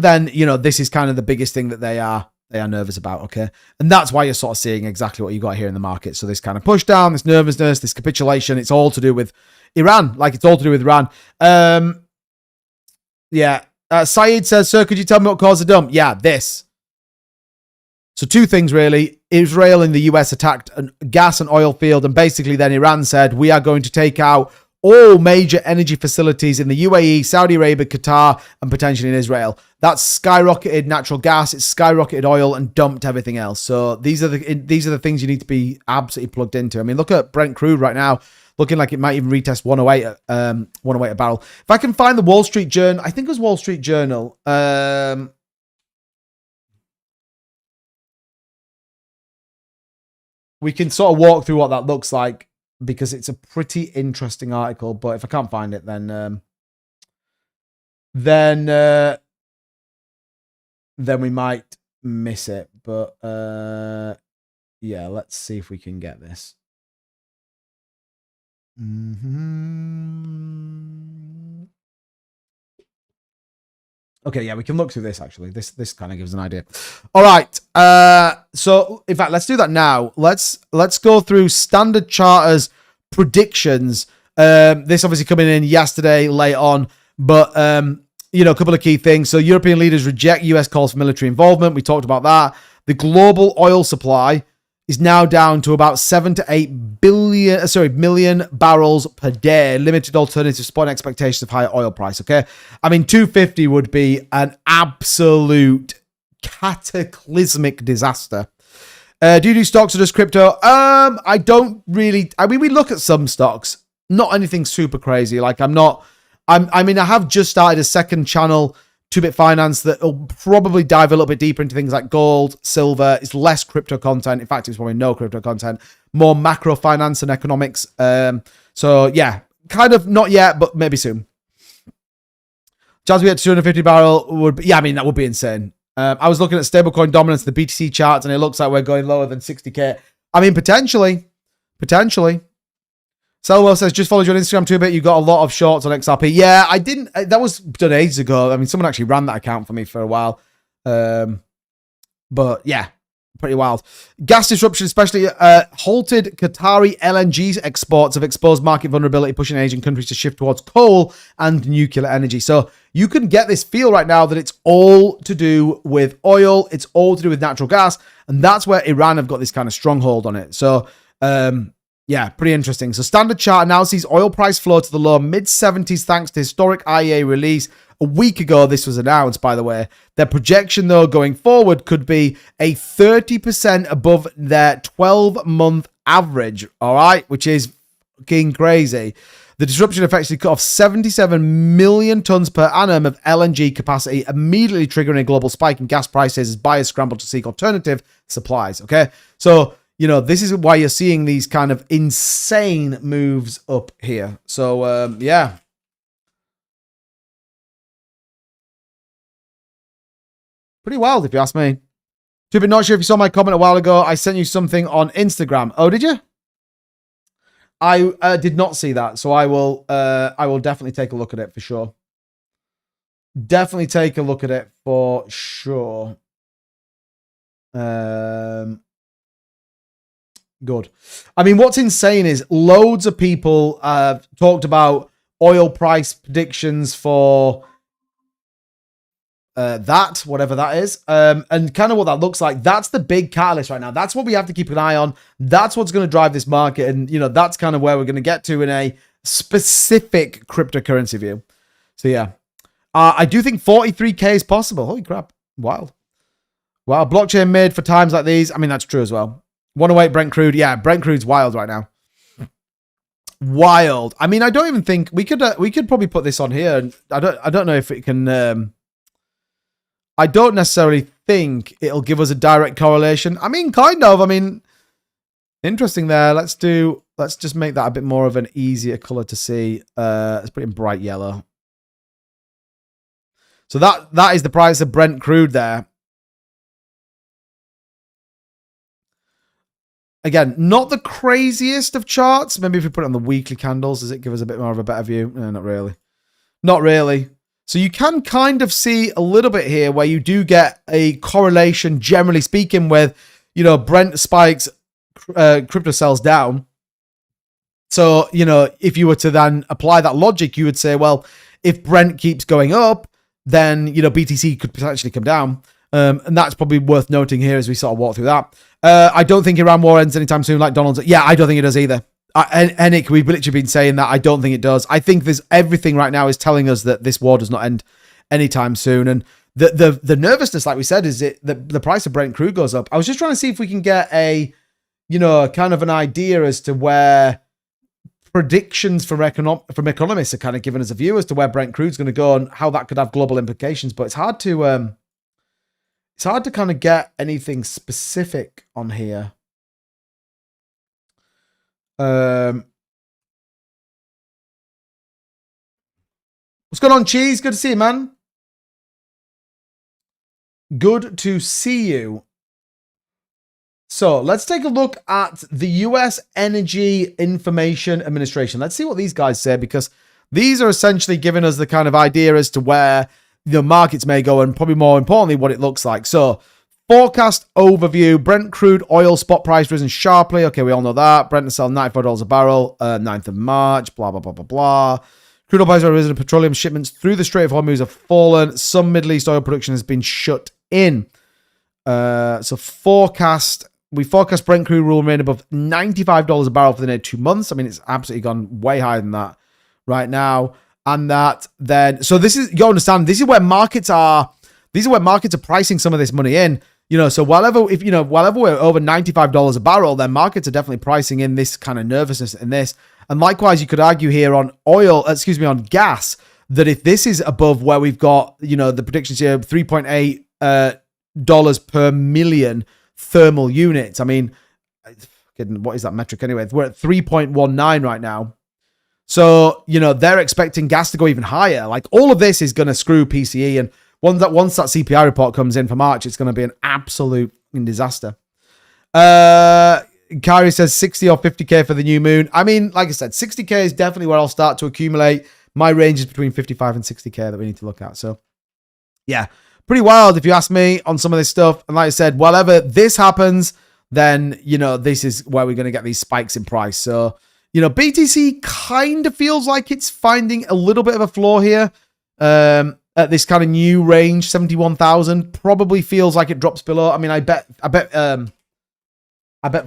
then this is kind of the biggest thing that they are nervous about. Okay, and that's why you're sort of seeing exactly what you got here in the market. So this kind of push down, this nervousness, this capitulation, it's all to do with Iran. Like it's all to do with Iran. Yeah. Saeed says, "Sir, could you tell me what caused the dump?" Yeah, this. So two things really. Israel and the US attacked a gas and oil field, and basically then Iran said, we are going to take out all major energy facilities in the UAE, Saudi Arabia, Qatar, and potentially in Israel. That's skyrocketed natural gas, it's skyrocketed oil, and dumped everything else. So these are the things you need to be absolutely plugged into. I mean, look at Brent crude right now, looking like it might even retest 108 a barrel. If I can find the Wall Street Journal, I think it was Wall Street Journal. We can sort of walk through what that looks like because it's a pretty interesting article. But if I can't find it, then we might miss it. But yeah, let's see if we can get this. Okay, yeah, we can look through this actually. This kind of gives an idea. All right. So in fact, let's do that now. Let's go through Standard Charter's predictions. This obviously coming in yesterday late on, but a couple of key things. So European leaders reject US calls for military involvement. We talked about that. The global oil supply is now down to about 7 to 8 million barrels per day. Limited alternative spot expectations of higher oil price. Okay. I mean, 250 would be an absolute cataclysmic disaster. Do you do stocks or just crypto? I don't really. I mean, we look at some stocks, not anything super crazy. Like I have just started a second channel, 2-Bit Finance, that will probably dive a little bit deeper into things like gold, silver. It's less crypto content. In fact, it's probably no crypto content, more macro finance and economics. So yeah, kind of not yet, but maybe soon. Chance we get to 250 barrel would be, that would be insane. I was looking at stablecoin dominance, the BTC charts, and it looks like we're going lower than 60K. I mean, potentially. Selwell says, just followed you on Instagram 2-Bit. You got a lot of shorts on XRP. Yeah, I didn't. That was done ages ago. I mean, someone actually ran that account for me for a while. But yeah, pretty wild. Gas disruption, especially halted Qatari LNG exports, have exposed market vulnerability, pushing Asian countries to shift towards coal and nuclear energy. So you can get this feel right now that it's all to do with oil. It's all to do with natural gas. And that's where Iran have got this kind of stronghold on it. So, yeah, pretty interesting. So standard chart now sees oil price flow to the low mid-70s thanks to historic IEA release. A week ago, this was announced, by the way. Their projection, though, going forward could be a 30% above their 12-month average, all right, which is fucking crazy. The disruption effectively cut off 77 million tons per annum of LNG capacity, immediately triggering a global spike in gas prices as buyers scramble to seek alternative supplies, okay? So, this is why you're seeing these kind of insane moves up here. So, yeah. Pretty wild, if you ask me. But not sure if you saw my comment a while ago. I sent you something on Instagram. Oh, did you? I did not see that, so I will definitely take a look at it for sure. Definitely take a look at it for sure. Good. I mean, what's insane is loads of people talked about oil price predictions for that, whatever that is, and kind of what that looks like. That's the big catalyst right now. That's what we have to keep an eye on. That's what's going to drive this market, and that's kind of where we're going to get to in a specific cryptocurrency view. So yeah, I do think 43K is possible. Holy crap! Wild. Wow, blockchain made for times like these. I mean, that's true as well. 108 Brent crude. Yeah, Brent crude's wild right now. Wild. I mean, I don't even think we could probably put this on here. And I don't know if it can. I don't necessarily think it'll give us a direct correlation. I mean, kind of. I mean, interesting there. Let's just make that a bit more of an easier color to see. Let's put it in bright yellow. So that is the price of Brent crude there. Again, not the craziest of charts. Maybe if we put it on the weekly candles, does it give us a bit more of a better view? No, not really. Not really. So you can kind of see a little bit here where you do get a correlation, generally speaking, with, Brent spikes, crypto sells down. So, if you were to then apply that logic, you would say, well, if Brent keeps going up, then, BTC could potentially come down. And that's probably worth noting here as we sort of walk through that. I don't think Iran war ends anytime soon like Donald's. Yeah, I don't think it does either. Henrik, we've literally been saying that. I don't think it does. I think there's everything right now is telling us that this war does not end anytime soon. And the nervousness, like we said, is the price of Brent crude goes up. I was just trying to see if we can get a, kind of an idea as to where predictions from economists are kind of giving us a view as to where Brent crude's going to go and how that could have global implications. But it's hard to kind of get anything specific on here. What's going on, Cheese? Good to see you, man. Good to see you. So let's take a look at the US Energy Information Administration. Let's see what these guys say, because these are essentially giving us the kind of idea as to where the markets may go, and probably more importantly, what it looks like. So forecast overview: Brent crude oil spot price risen sharply. Okay, we all know that. Brent to sell $94 a barrel, 9th of March, blah, blah, blah, blah, blah. Crude oil prices have risen and petroleum shipments through the Strait of Hormuz have fallen. Some Middle East oil production has been shut in. So we forecast Brent crude will remain above $95 a barrel for the next 2 months. I mean, it's absolutely gone way higher than that right now. And that then, so this is, you understand, these are where markets are pricing some of this money in. So whatever we're over $95 a barrel, then markets are definitely pricing in this kind of nervousness in this. And likewise, you could argue here on on gas, that if this is above where we've got, the predictions here, $3.8 dollars per million thermal units. I mean, what is that metric anyway? We're at 3.19 right now. So, they're expecting gas to go even higher. Like, all of this is going to screw PCE. And once that CPI report comes in for March, it's going to be an absolute disaster. Kyrie says 60 or 50K for the new moon. I mean, like I said, 60K is definitely where I'll start to accumulate. My range is between 55 and 60K that we need to look at. So, yeah, pretty wild if you ask me on some of this stuff. And like I said, whatever this happens, then, this is where we're going to get these spikes in price. So, BTC kind of feels like it's finding a little bit of a floor here. At this kind of new range, 71,000, probably feels like it drops below. I mean, I bet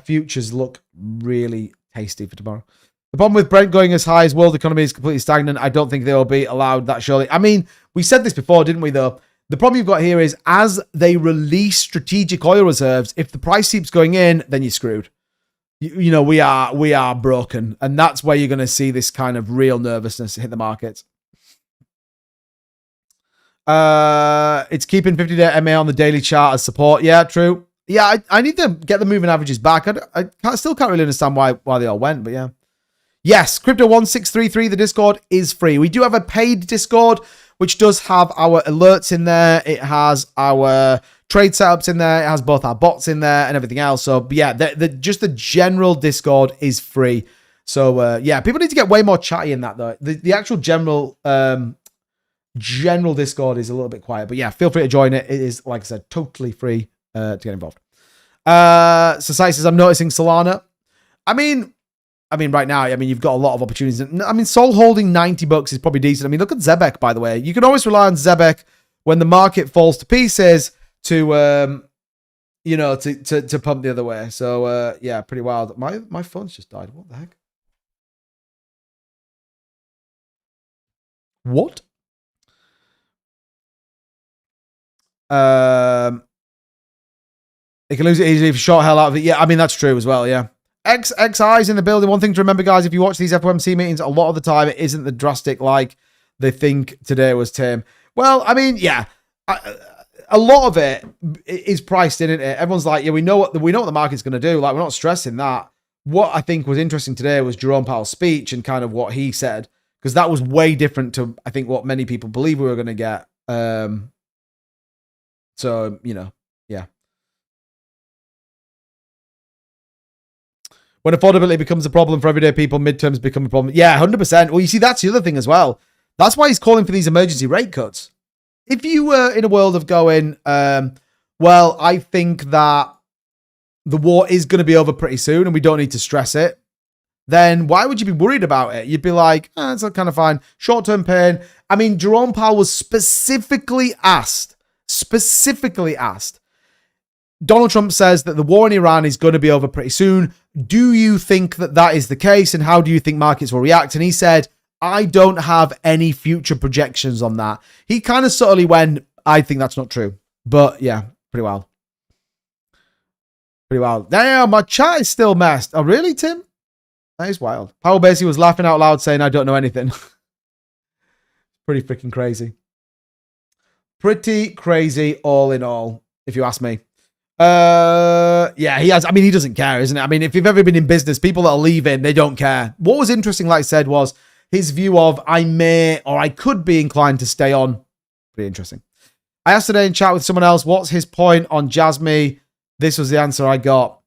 futures look really tasty for tomorrow. The problem with Brent going as high as world economy is completely stagnant. I don't think they will be allowed that surely. I mean, we said this before, didn't we, though? The problem you've got here is as they release strategic oil reserves, if the price keeps going in, then you're screwed. We are broken. And that's where you're going to see this kind of real nervousness hit the markets. It's keeping 50-day MA on the daily chart as support. Yeah, true. Yeah, I need to get the moving averages back. I still can't really understand why they all went, but yeah. Yes, Crypto1633, the Discord is free. We do have a paid Discord, which does have our alerts in there. It has our trade setups in there. It has both our bots in there and everything else. So, yeah, just the general Discord is free. So, yeah, people need to get way more chatty in that, though. The actual general Discord is a little bit quiet. But, yeah, feel free to join it. It is, like I said, totally free to get involved. Society says, I'm noticing Solana. I mean, right now, you've got a lot of opportunities. I mean, Sol holding $90 is probably decent. I mean, look at Zebek, by the way. You can always rely on Zebek when the market falls to pieces to pump the other way. So, yeah, pretty wild. My phone's just died. What the heck? What? It can lose it easily if short hell out of it. Yeah, I mean, that's true as well, yeah. XI's in the building. One thing to remember, guys, if you watch these FOMC meetings, a lot of the time it isn't the drastic like they think today was, Tim. Well, I mean, yeah, a lot of it is priced in, isn't it? Everyone's like, yeah, we know what the market's going to do. Like, we're not stressing that. What I think was interesting today was Jerome Powell's speech and kind of what he said, because that was way different to, I think, what many people believe we were going to get. So, yeah. When affordability becomes a problem for everyday people, midterms become a problem. Yeah, 100%. Well, you see, that's the other thing as well. That's why he's calling for these emergency rate cuts. If you were in a world of going, well, I think that the war is going to be over pretty soon and we don't need to stress it, then why would you be worried about it? You'd be like, it's kind of fine. Short-term pain. I mean, Jerome Powell was specifically asked, Donald Trump says that the war in Iran is going to be over pretty soon. Do you think that is the case? And how do you think markets will react? And he said, I don't have any future projections on that. He kind of subtly went, I think that's not true. But yeah, pretty wild. Damn, my chat is still messed. Oh, really, Tim? That is wild. Powell basically was laughing out loud saying, I don't know anything. Pretty freaking crazy. Pretty crazy all in all, if you ask me. Yeah, he has. I mean, he doesn't care, isn't it? I mean, if you've ever been in business, people that are leaving, they don't care. What was interesting, like I said, was his view of I may or I could be inclined to stay on. Pretty interesting. I asked today in chat with someone else, what's his point on Jasmy? This was the answer I got.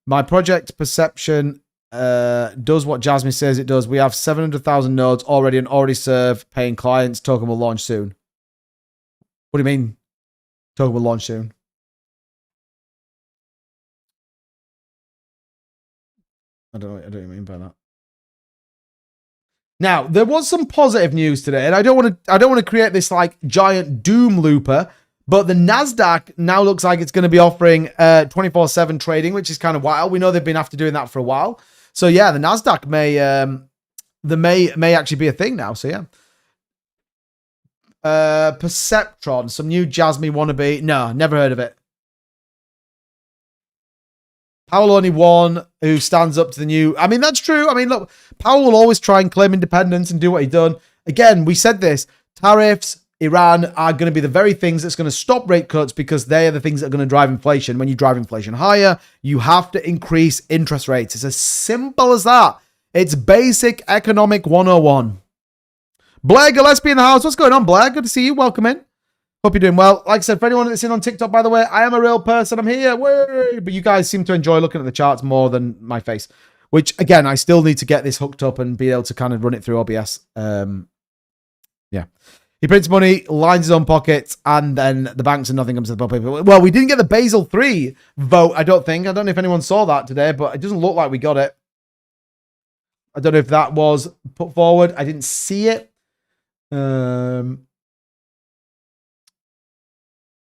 My project perception does what Jasmy says it does. We have 700,000 nodes already and already serve paying clients. Token will launch soon. What do you mean? Token will launch soon. I don't know what you mean by that. Now, there was some positive news today, and I don't want to create this like giant doom looper, but the Nasdaq now looks like it's going to be offering 24/7 trading, which is kind of wild. We know they've been after doing that for a while. So yeah, the Nasdaq may actually be a thing now. So yeah. Perceptron, some new Jasmine wannabe. No, never heard of it. Powell only one who stands up to the new. I mean, that's true. I mean, look, Powell will always try and claim independence and do what he's done. Again, we said this. Tariffs, Iran are going to be the very things that's going to stop rate cuts because they are the things that are going to drive inflation. When you drive inflation higher, you have to increase interest rates. It's as simple as that. It's basic economic 101. Blair Gillespie in the house. What's going on, Blair? Good to see you. Welcome in. Hope you're doing well. Like I said, for anyone that's in on TikTok, by the way, I am a real person. I'm here. Woo! But you guys seem to enjoy looking at the charts more than my face, which, again, I still need to get this hooked up and be able to kind of run it through OBS. Yeah. He prints money, lines his own pockets, and then the banks and nothing comes to the public. Well, we didn't get the Basel III vote, I don't think. I don't know if anyone saw that today, but it doesn't look like we got it. I don't know if that was put forward. I didn't see it.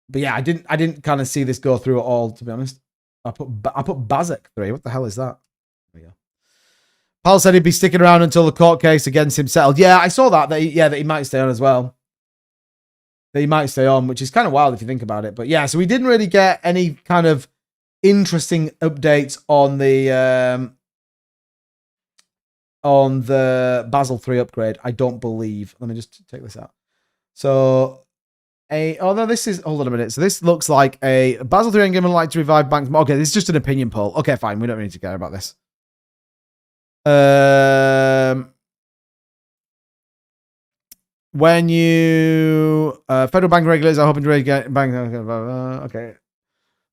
But yeah, I didn't kind of see this go through at all, to be honest. I put Bazek 3. What the hell is that? There we go. Powell said he'd be sticking around until the court case against him settled. Yeah, I saw that he might stay on as well. That he might stay on, which is kind of wild if you think about it. But yeah, so we didn't really get any kind of interesting updates on the Basel III upgrade. I don't believe. Let me just take this out. So hold on a minute. So this looks like a Basel III endgame would like to revive banks. Okay, this is just an opinion poll. Okay, fine. We don't need to care about this. When you federal bank regulators are hoping to get bank. Okay,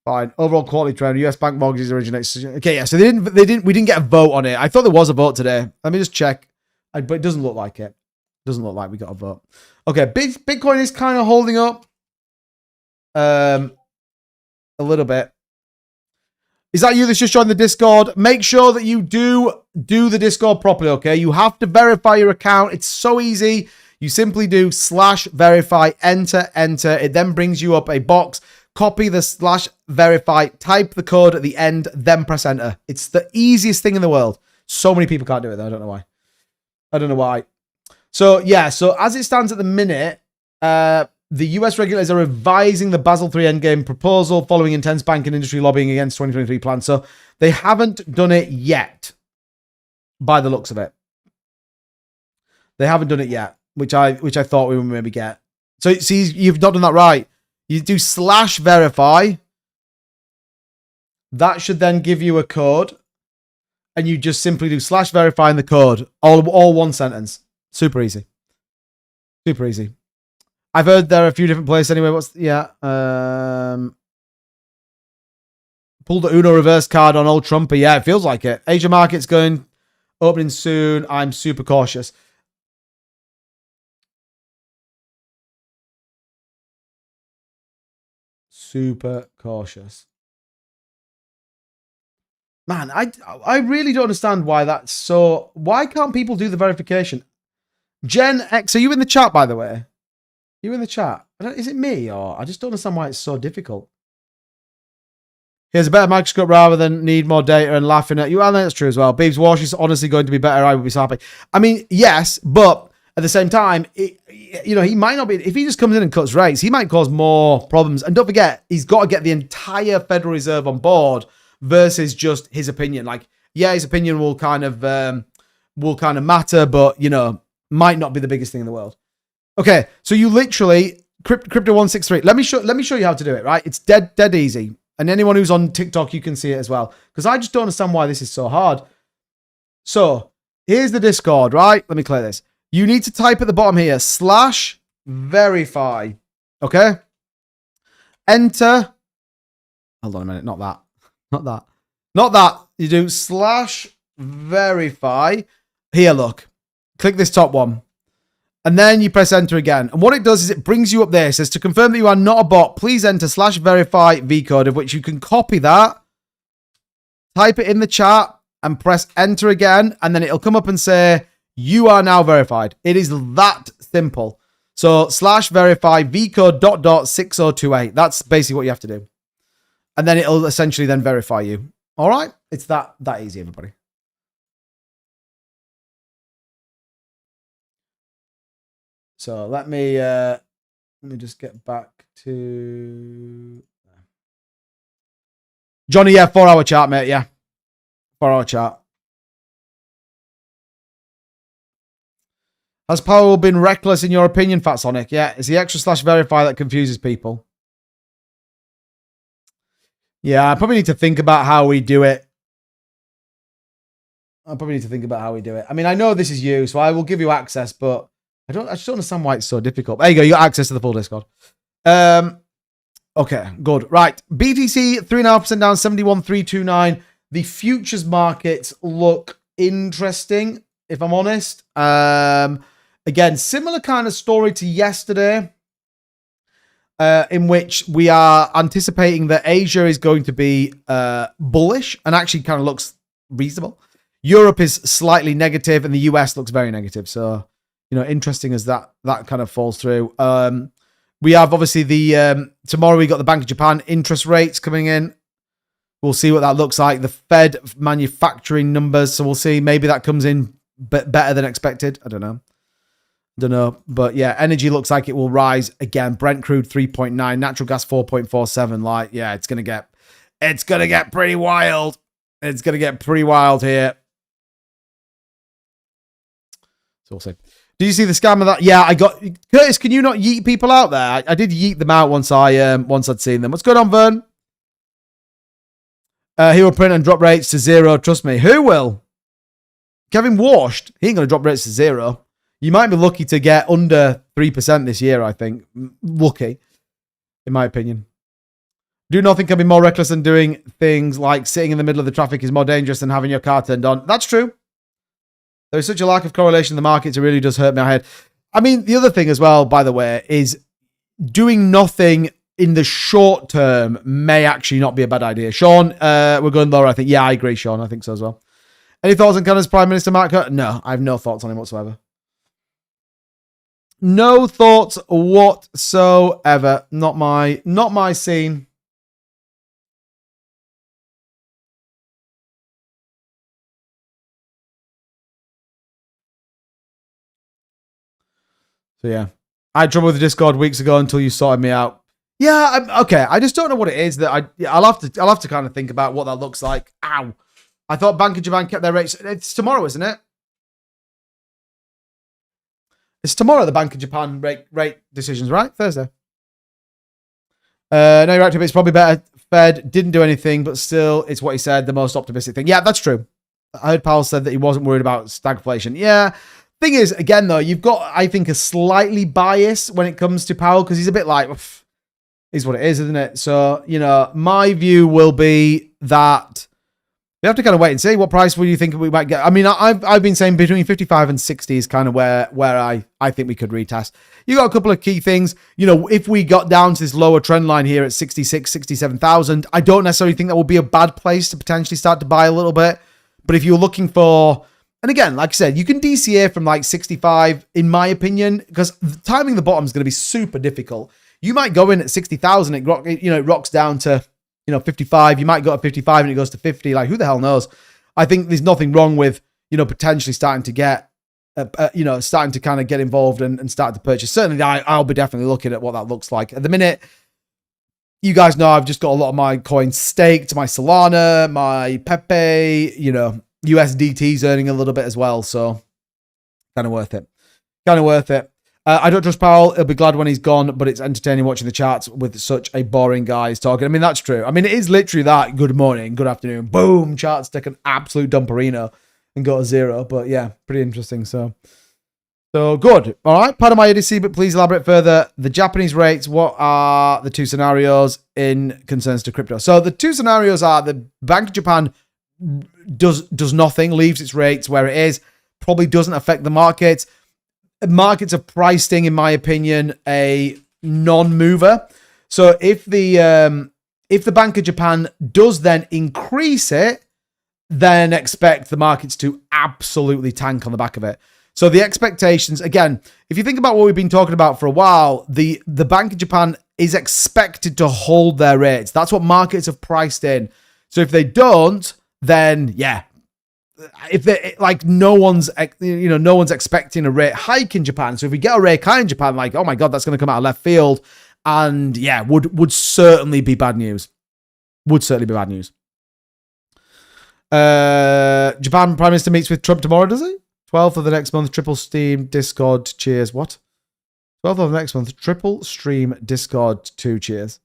fine. Overall quality trend. U.S. bank mortgages originate. Okay, yeah. So we didn't get a vote on it. I thought there was a vote today. Let me just check. But it doesn't look like it. Doesn't look like we got a vote. Okay, Bitcoin is kind of holding up a little bit. Is that you that's just joined the Discord? Make sure that you do the Discord properly, okay? You have to verify your account. It's so easy. You simply do /verify, enter. It then brings you up a box. Copy the /verify, type the code at the end, then press enter. It's the easiest thing in the world. So many people can't do it, though. I don't know why. So, yeah. So, as it stands at the minute, the US regulators are revising the Basel III endgame proposal following intense banking industry lobbying against 2023 plans. So, they haven't done it yet, by the looks of it. They haven't done it yet, which I thought we would maybe get. So, see, you've not done that right. You do /verify. That should then give you a code. And you just simply do /verify in the code. All one sentence. Super easy. Super easy. I've heard there are a few different places anyway. Pulled the Uno reverse card on old Trumper. Yeah, it feels like it. Asia market's opening soon. I'm super cautious. Super cautious. Man, I really don't understand why that's so. Why can't people do the verification? Gen X, are you in the chat, by the way? You in the chat? Is it me, or I just don't understand why it's so difficult? Here's a better microscope rather than need more data and laughing at you. Well, that's true as well. Beebs Wash is honestly going to be better. I would be so happy. I mean, yes, but at the same time, he might not be. If he just comes in and cuts rates, he might cause more problems. And don't forget, he's got to get the entire Federal Reserve on board versus just his opinion. Like, yeah, his opinion will kind of matter, but might not be the biggest thing in the world. Okay, so you literally Crypto163. Let me show you how to do it. Right, it's dead easy. And anyone who's on TikTok, you can see it as well. Because I just don't understand why this is so hard. So here's the Discord. Right, let me clear this. You need to type at the bottom here /verify. Okay. Enter. Hold on a minute. Not that. You do /verify. Here, look. Click this top one. And then you press enter again. And what it does is it brings you up there. It says, to confirm that you are not a bot, please enter /verify vcode, of which you can copy that, type it in the chat, and press enter again. And then it'll come up and say, You are now verified. It is that simple. So /verify vcode .6028. That's basically what you have to do. And then it'll essentially then verify you. All right? It's that easy, everybody. So let me just get back to Johnny. Yeah, 4-hour chart, mate. Yeah, 4-hour chart. Has Powell been reckless in your opinion, Fat Sonic? Yeah, it's the extra /verify that confuses people. Yeah, I probably need to think about how we do it. I mean, I know this is you, so I will give you access, but I just don't understand why it's so difficult. There you go. You got access to the full Discord. Okay, good. Right. BTC, 3.5% down, 71,329. The futures markets look interesting, if I'm honest. Again, similar kind of story to yesterday, in which we are anticipating that Asia is going to be bullish and actually kind of looks reasonable. Europe is slightly negative and the US looks very negative. So, you know, interesting as that kind of falls through. We have obviously the tomorrow we got the Bank of Japan interest rates coming in. We'll see what that looks like. The Fed manufacturing numbers. So we'll see. Maybe that comes in better than expected. I don't know. But yeah, energy looks like it will rise again. Brent crude 3.9, natural gas 4.47. Like, yeah, it's gonna get pretty wild. It's gonna get pretty wild here. So we'll see. Did you see the scam of that? Yeah, I got Curtis. Can you not yeet people out there? I did yeet them out once I'd seen them. What's going on, Vern? He will print and drop rates to 0. Trust me. Who will? Kevin Washed. He ain't gonna drop rates to 0. You might be lucky to get under 3% this year, I think. Lucky, in my opinion. Do nothing can be more reckless than doing things like sitting in the middle of the traffic is more dangerous than having your car turned on. That's true. There is such a lack of correlation in the markets. It really does hurt my head. I mean, the other thing as well, by the way, is doing nothing in the short term may actually not be a bad idea. Sean, we're going lower, I think. Yeah, I agree, Sean. I think so as well. Any thoughts on Canada's Prime Minister, Mark? No, I have no thoughts on him whatsoever. No thoughts whatsoever. Not my scene. So yeah, I had trouble with the Discord weeks ago until you sorted me out. Yeah, okay. I just don't know what it is that I'll have to kind of think about what that looks like. Ow! I thought Bank of Japan kept their rates. It's tomorrow, isn't it? It's tomorrow, the Bank of Japan rate decisions, right? Thursday. No, you're right. It's probably better. Fed didn't do anything, but still, it's what he said, the most optimistic thing. Yeah, that's true. I heard Powell said that he wasn't worried about stagflation. Yeah. Thing is, again, though, you've got, I think, a slightly bias when it comes to Powell because he's a bit like, is what it is, isn't it? So, you know, my view will be that we have to kind of wait and see. What price will you think we might get? I mean, I've been saying between 55 and 60 is kind of where I think we could retest. You got a couple of key things. You know, if we got down to this lower trend line here at 66, 67,000, I don't necessarily think that would be a bad place to potentially start to buy a little bit. But if you're looking for, and again, like I said, you can DCA from like 65, in my opinion, because timing the bottom is going to be super difficult. You might go in at 60,000, it rocks down to 55. You might go at 55 and it goes to 50. Like, who the hell knows? I think there's nothing wrong with, potentially starting to get, starting to kind of get involved and start to purchase. Certainly, I'll be definitely looking at what that looks like. At the minute, you guys know I've just got a lot of my coins staked, my Solana, my Pepe, USDT's earning a little bit as well. So kind of worth it. I don't trust Powell. He'll be glad when he's gone, but it's entertaining watching the charts with such a boring guy he's talking. I mean, that's true. I mean, it is literally that. Good morning, good afternoon, boom, charts take an absolute dumperino and go to 0. But yeah, pretty interesting. So good. All right, pardon my ADC, but please elaborate further. The Japanese rates, what are the two scenarios in concerns to crypto? So the two scenarios are the Bank of Japan does nothing, leaves its rates where it is, probably doesn't affect the markets. Markets are priced in my opinion, a non-mover. So if the Bank of Japan does then increase it, then expect the markets to absolutely tank on the back of it. So the expectations, again, if you think about what we've been talking about for a while, the Bank of Japan is expected to hold their rates. That's what markets have priced in. So if they don't, then yeah, if they like no one's expecting a rate hike in Japan. So if we get a rate hike in Japan, like, oh my God, that's going to come out of left field. And yeah, would certainly be bad news. Would certainly be bad news. Japan Prime Minister meets with Trump tomorrow, does he? 12th of the next month, triple stream Discord, cheers. What? 12th of the next month, triple stream Discord, 2 cheers.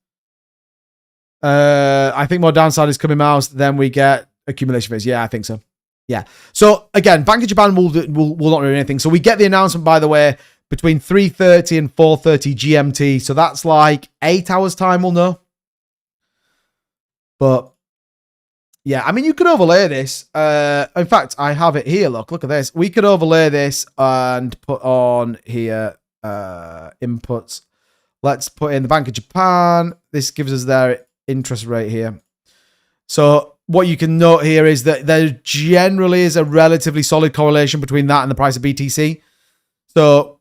I think more downside is coming mouse, then we get accumulation phase. Yeah, I think so. Yeah. So again, Bank of Japan will not do anything. So we get the announcement, by the way, between 3:30 and 4:30 GMT. So that's like 8 hours time, we'll know. But yeah, I mean, you could overlay this. In fact, I have it here. Look at this. We could overlay this and put on here inputs. Let's put in the Bank of Japan. This gives us their interest rate here. So what you can note here is that there generally is a relatively solid correlation between that and the price of BTC. So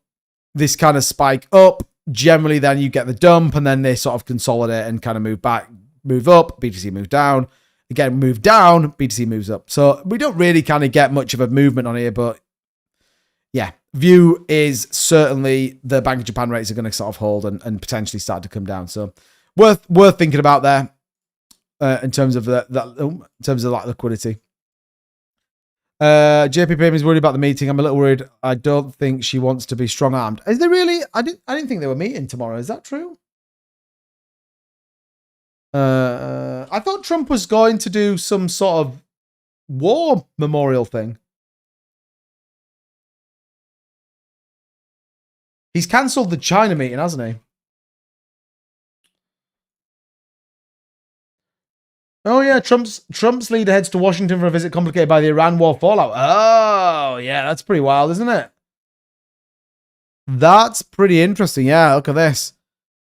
this kind of spike up, generally then you get the dump and then they sort of consolidate and kind of move back, move up, BTC move down. Again, move down, BTC moves up. So we don't really kind of get much of a movement on here, but yeah, view is certainly the Bank of Japan rates are going to sort of hold and potentially start to come down. So worth thinking about there in terms of that liquidity. JP Payme is worried about the meeting. I'm a little worried. I don't think she wants to be strong armed. Is there really? I didn't think they were meeting tomorrow. Is that true? I thought Trump was going to do some sort of war memorial thing. He's cancelled the China meeting, hasn't he? Oh yeah, Trump's leader heads to Washington for a visit complicated by the Iran war fallout. Oh yeah, that's pretty wild, isn't it? That's pretty interesting. Yeah, look at this.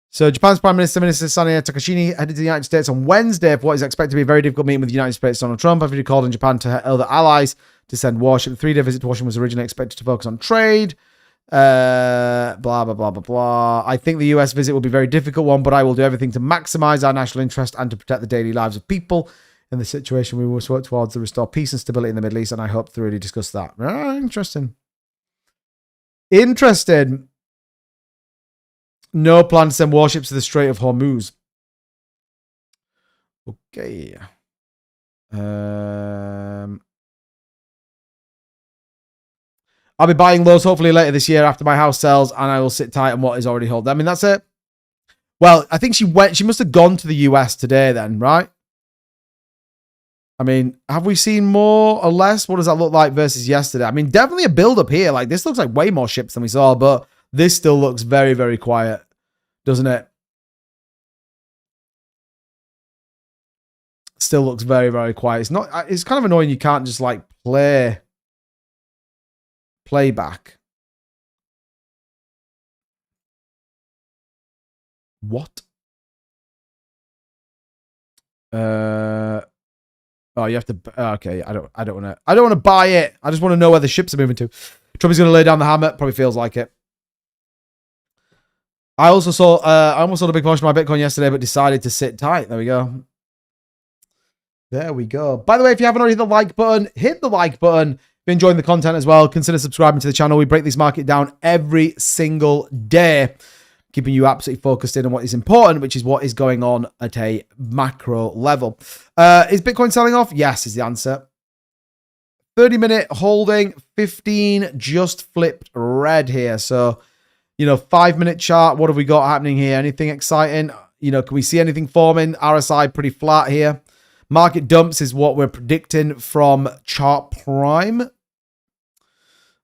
So Japan's Prime Minister Sanae Takashini headed to the United States on Wednesday for what is expected to be a very difficult meeting with the United States Donald Trump after he called on Japan to other allies to send warship. The 3-day visit to Washington was originally expected to focus on trade. Blah, blah, blah, blah, blah. I think the US visit will be a very difficult one, but I will do everything to maximize our national interest and to protect the daily lives of people. In the situation, we will work towards to restore peace and stability in the Middle East, and I hope to really discuss that. Interesting. Interesting. No plan to send warships to the Strait of Hormuz. Okay. I'll be buying lows hopefully later this year after my house sells, and I will sit tight on what is already held. I mean, that's it. Well, I think she must have gone to the US today then, right? I mean, have we seen more or less? What does that look like versus yesterday? I mean, definitely a build up here. Like, this looks like way more ships than we saw, but this still looks very, very quiet, doesn't it? Still looks very, very quiet. It's kind of annoying you can't just like playback. What? Oh, you have to. Okay, I don't want to buy it. I just want to know where the ships are moving to. Trump is going to lay down the hammer. Probably feels like it. I also saw. I almost sold a big portion of my Bitcoin yesterday, but decided to sit tight. There we go. There we go. By the way, if you haven't already hit the like button, hit the like button. If you're enjoying the content as well, consider subscribing to the channel. We break this market down every single day, keeping you absolutely focused in on what is important, which is what is going on at a macro level. Is Bitcoin selling off? Yes, is the answer. 30-minute holding, 15 just flipped red here. So, 5-minute chart. What have we got happening here? Anything exciting? Can we see anything forming? RSI pretty flat here. Market dumps is what we're predicting from Chart Prime.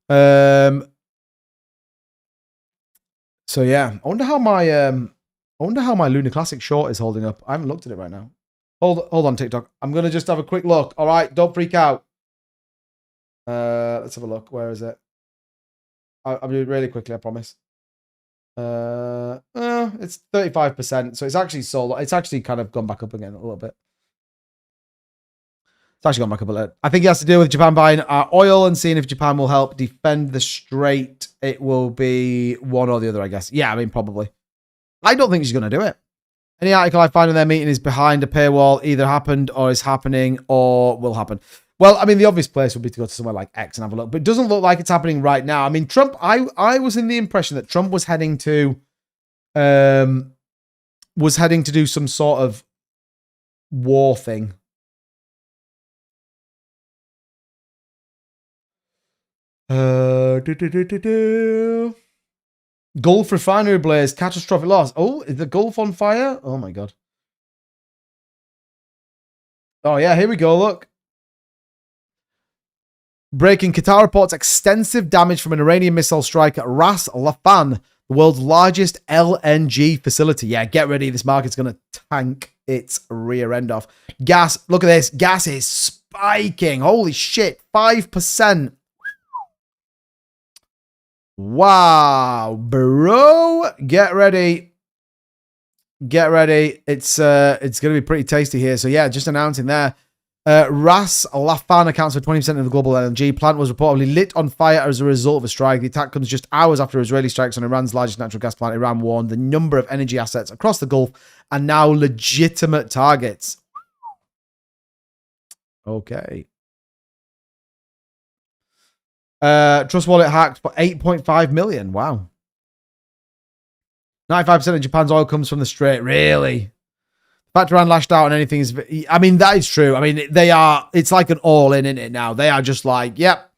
So yeah, I wonder how my Lunar Classic short is holding up. I haven't looked at it right now. Hold on, TikTok. I'm gonna just have a quick look. All right, don't freak out. Let's have a look. Where is it? I'll do it really quickly. I promise. It's 35%, so it's actually sold. It's actually kind of gone back up again a little bit. It's actually gone back up a little. I think it has to do with Japan buying oil and seeing if Japan will help defend the strait. It will be one or the other, I guess. Yeah, I mean, probably. I don't think she's going to do it. Any article I find in their meeting is behind a paywall, either happened or is happening or will happen. Well, I mean, the obvious place would be to go to somewhere like X and have a look, but it doesn't look like it's happening right now. I mean, Trump, I was in the impression that Trump was heading to do some sort of war thing. Gulf refinery blaze, catastrophic loss. Oh, is the Gulf on fire? Oh my God. Oh yeah, here we go, look. Breaking, Qatar reports extensive damage from an Iranian missile strike at Ras Laffan, the world's largest LNG facility. Yeah, get ready. This market's going to tank its rear end off. Gas, look at this. Gas is spiking. Holy shit, 5%. Wow, bro. Get ready. Get ready. It's going to be pretty tasty here. So yeah, just announcing there. Ras Laffan accounts for 20% of the global LNG plant, was reportedly lit on fire as a result of a strike. The attack comes just hours after Israeli strikes on Iran's largest natural gas plant. Iran warned the number of energy assets across the Gulf are now legitimate targets. Okay. Trust wallet hacked for 8.5 million. Wow. 95% of Japan's oil comes from the strait. Really? The fact Iran lashed out on anything is, I mean, that is true. I mean, it's like an all in, isn't it now? They are just like, yep,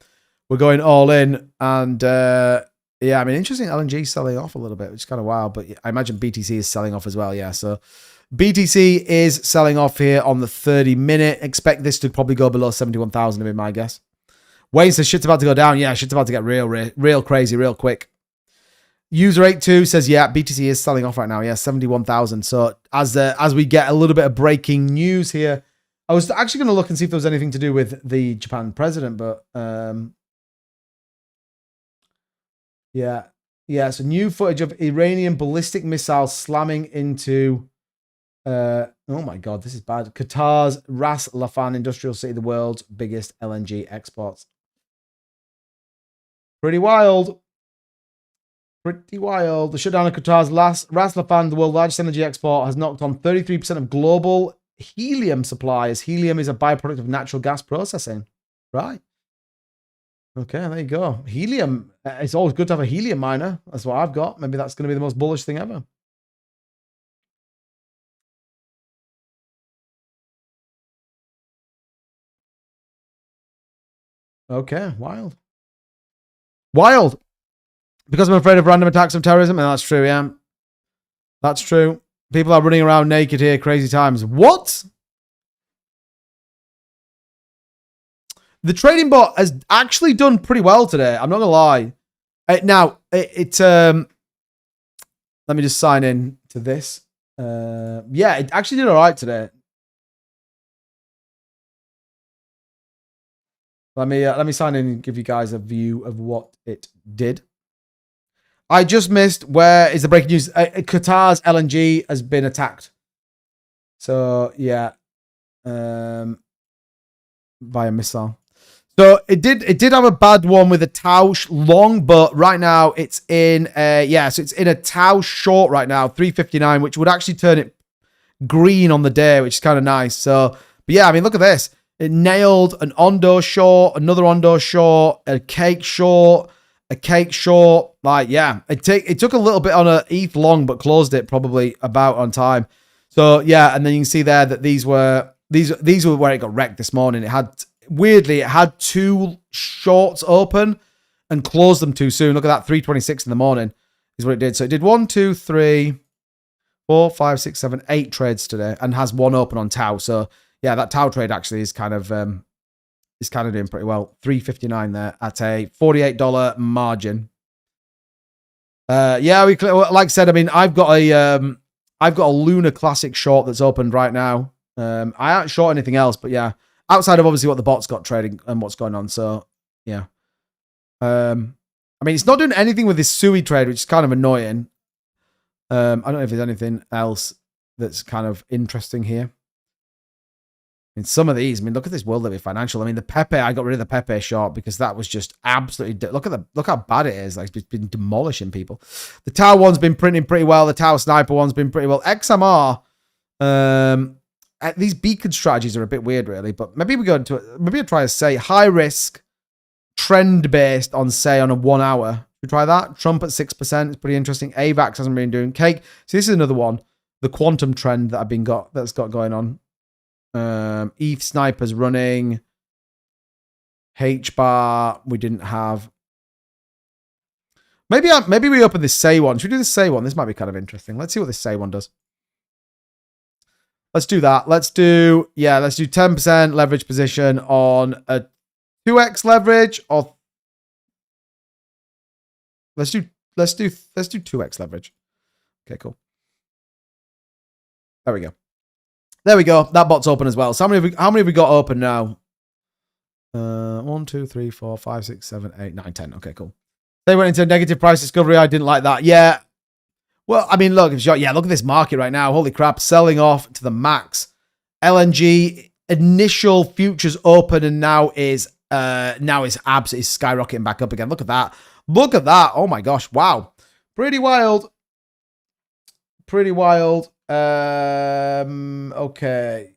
we're going all in. And yeah, I mean, interesting. LNG selling off a little bit, which is kind of wild, but I imagine BTC is selling off as well. Yeah. So BTC is selling off here on the 30-minute. Expect this to probably go below 71,000, would be my guess. Wayne says shit's about to go down. Yeah, shit's about to get real crazy, real quick. User 82 says, yeah, BTC is selling off right now. Yeah, 71,000. So as we get a little bit of breaking news here, I was actually going to look and see if there was anything to do with the Japan president, but yeah. So new footage of Iranian ballistic missiles slamming into, oh my God, this is bad. Qatar's Ras Laffan industrial city, the world's biggest LNG exports. Pretty wild. Pretty wild. The shutdown of Qatar's Ras Laffan, the world's largest energy export, has knocked on 33% of global helium supplies. Helium is a byproduct of natural gas processing. Right. Okay, there you go. Helium. It's always good to have a helium miner. That's what I've got. Maybe that's going to be the most bullish thing ever. Okay, wild. Wild. Because I'm afraid of random attacks of terrorism, and that's true, yeah. That's true. People are running around naked here, crazy times. What? The trading bot has actually done pretty well today. I'm not gonna lie. Now, let me just sign in to this. Yeah, it actually did all right today. Let me sign in and give you guys a view of what it did. I just missed, where is the breaking news? Qatar's LNG has been attacked. So, yeah. By a missile. So, it did have a bad one with a Tausch long, but right now it's in so it's in a Tausch short right now, 359, which would actually turn it green on the day, which is kind of nice. So, but yeah, I mean, look at this. It nailed an Ondo short, another Ondo short, a cake short, a cake short. Like, yeah, it took a little bit on a ETH long, but closed it probably about on time. So yeah, and then you can see there that these were where it got wrecked this morning. It had two shorts open and closed them too soon. Look at that, 3:26 in the morning is what it did. So it did 1, 2, 3, 4, 5, 6, 7, 8 trades today, and has one open on Tau. So yeah, that Tau trade actually is kind of doing pretty well. 359 there at a $48 margin. Yeah, like I said, I mean, I've got a Luna Classic short that's opened right now. I aren't short anything else, but yeah, outside of obviously what the bot's got trading and what's going on. So yeah, I mean, it's not doing anything with this Sui trade, which is kind of annoying. I don't know if there's anything else that's kind of interesting here. mean, some of these, I mean, look at this World Limit Financial. I mean, the Pepe, I got rid of the Pepe short because that was just absolutely, look how bad it is. Like, it's been demolishing people. The Tau one's been printing pretty well. The Tau Sniper one's been pretty well. XMR, these beacon strategies are a bit weird, really, but maybe we go into it. Maybe I'll try to say high risk, trend based on, say, on a 1 hour. We try that. Trump at 6%. It's pretty interesting. AVAX hasn't been doing cake. So this is another one. The quantum trend that that's got going on. ETH Sniper's running. H-bar we didn't have. Maybe we open this Say one. Should we do the Say one? This might be kind of interesting. Let's see what this Say one does. Let's do that. Let's do 10% leverage position on a 2x leverage, or let's do 2x leverage. Okay, cool. There we go. There we go. That bot's open as well. So how many have we got open now? 1, 2, 3, 4, 5, 6, 7, 8, 9, 10. Okay, cool. They went into negative price discovery. I didn't like that. Yeah. Well, I mean, look, look at this market right now. Holy crap, selling off to the max. LNG initial futures open and now is absolutely skyrocketing back up again. Look at that. Look at that. Oh my gosh. Wow. Pretty wild. Pretty wild. Okay.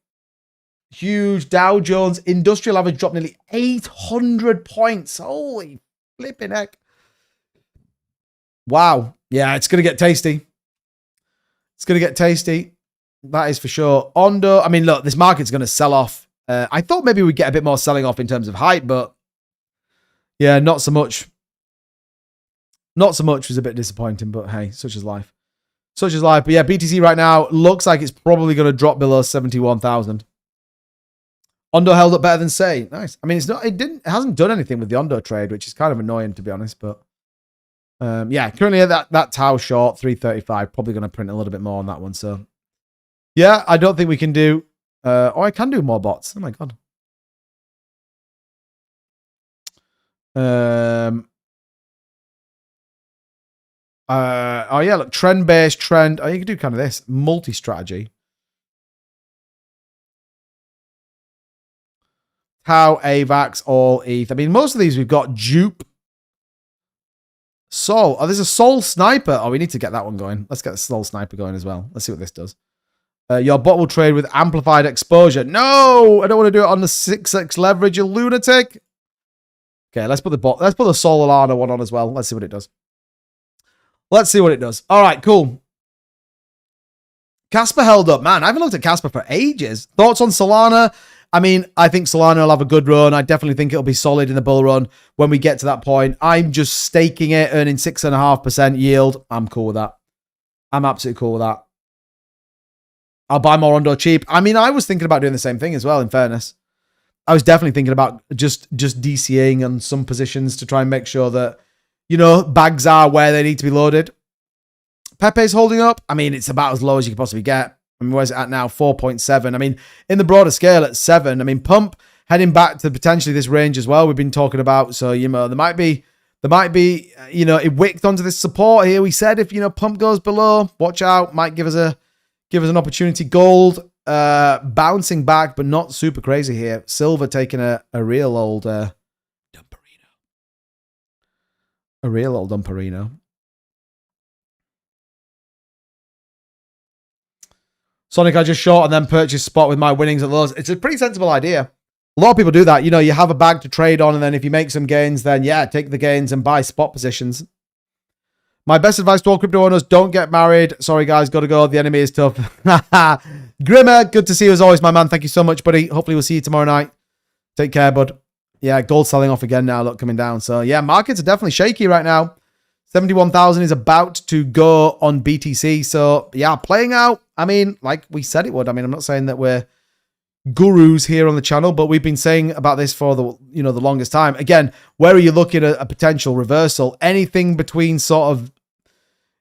Huge Dow Jones industrial average dropped nearly 800 points. Holy flipping heck. Wow. Yeah, it's going to get tasty. It's going to get tasty. That is for sure. Ondo, I mean, look, this market's going to sell off. I thought maybe we'd get a bit more selling off in terms of hype, but yeah, not so much. Not so much was a bit disappointing, but hey, such is life. Such is life. But yeah, BTC right now looks like it's probably going to drop below 71,000. Ondo held up better than Say. Nice. I mean, it hasn't done anything with the Ondo trade, which is kind of annoying, to be honest, but yeah, currently that Tau short 335, probably going to print a little bit more on that one. So yeah, I don't think we can do, I can do more bots. Oh my God. Oh yeah, look, trend-based trend. Oh, you can do kind of this multi-strategy. Tau, AVAX, all ETH. I mean, most of these we've got dupe. Sol. Oh, there's a Sol Sniper. Oh, we need to get that one going. Let's get the Sol Sniper going as well. Let's see what this does. Your bot will trade with amplified exposure. No, I don't want to do it on the 6x leverage, you lunatic. Okay, let's put the Sol Alana one on as well. Let's see what it does. Let's see what it does. All right, cool. Casper held up. Man, I haven't looked at Casper for ages. Thoughts on Solana? I mean, I think Solana will have a good run. I definitely think it'll be solid in the bull run when we get to that point. I'm just staking it, earning 6.5% yield. I'm cool with that. I'm absolutely cool with that. I'll buy more Ondo cheap. I mean, I was thinking about doing the same thing as well, in fairness. I was definitely thinking about just DCing on some positions to try and make sure that, you know, bags are where they need to be loaded. Pepe's holding up. I mean, it's about as low as you could possibly get. I mean, where's it at now? 4.7. I mean, in the broader scale at 7. I mean, pump heading back to potentially this range as well we've been talking about. So, you know, there might be, you know, it wicked onto this support here. We said if, you know, pump goes below, watch out. Might give us an opportunity. Gold bouncing back, but not super crazy here. Silver taking a real old dumperino. A real old dumperino. Sonic, I just short and then purchase spot with my winnings at lows. It's a pretty sensible idea. A lot of people do that. You know, you have a bag to trade on, and then if you make some gains, then yeah, take the gains and buy spot positions. My best advice to all crypto owners, don't get married. Sorry, guys, got to go. The enemy is tough. Grimmer, good to see you as always, my man. Thank you so much, buddy. Hopefully we'll see you tomorrow night. Take care, bud. Yeah, gold selling off again now. Look, coming down. So yeah, markets are definitely shaky right now. 71,000 is about to go on BTC. So yeah, playing out. I mean, like we said it would. I mean, I'm not saying that we're gurus here on the channel, but we've been saying about this for the longest time. Again, where are you looking at a potential reversal? Anything between sort of,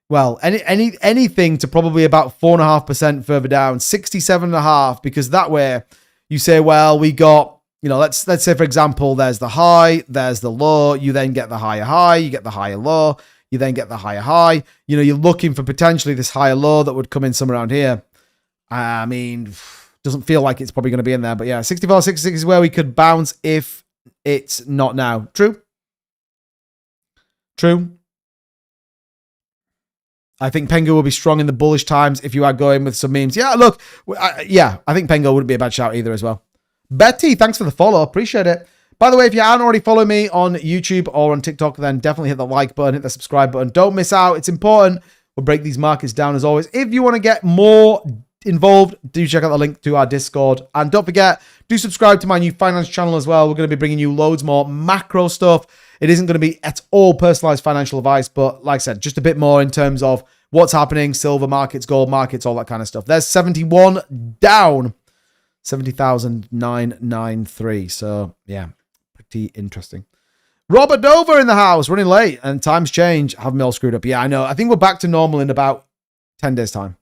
well, anything to probably about 4.5% further down, 67.5, because that way you say, well, we got, you know, let's say for example, there's the high, there's the low, you then get the higher high, you get the higher low. You then get the higher high. You know, you're looking for potentially this higher low that would come in somewhere around here. I mean, Doesn't feel like it's probably going to be in there. But yeah, 64, 66 is where we could bounce if it's not now. True. True. I think Pengu will be strong in the bullish times if you are going with some memes. Yeah, look. I think Pengu wouldn't be a bad shout either as well. Betty, thanks for the follow. Appreciate it. By the way, if you aren't already following me on YouTube or on TikTok, then definitely hit the like button, hit the subscribe button. Don't miss out. It's important. We'll break these markets down as always. If you want to get more involved, do check out the link to our Discord. And don't forget, do subscribe to my new finance channel as well. We're going to be bringing you loads more macro stuff. It isn't going to be at all personalized financial advice, but like I said, just a bit more in terms of what's happening, silver markets, gold markets, all that kind of stuff. There's 71 down, 70,993. So yeah, pretty interesting. Robert Dover in the house, running late, and times change. Have me all screwed up. Yeah, I know. I think we're back to normal in about 10 days' time.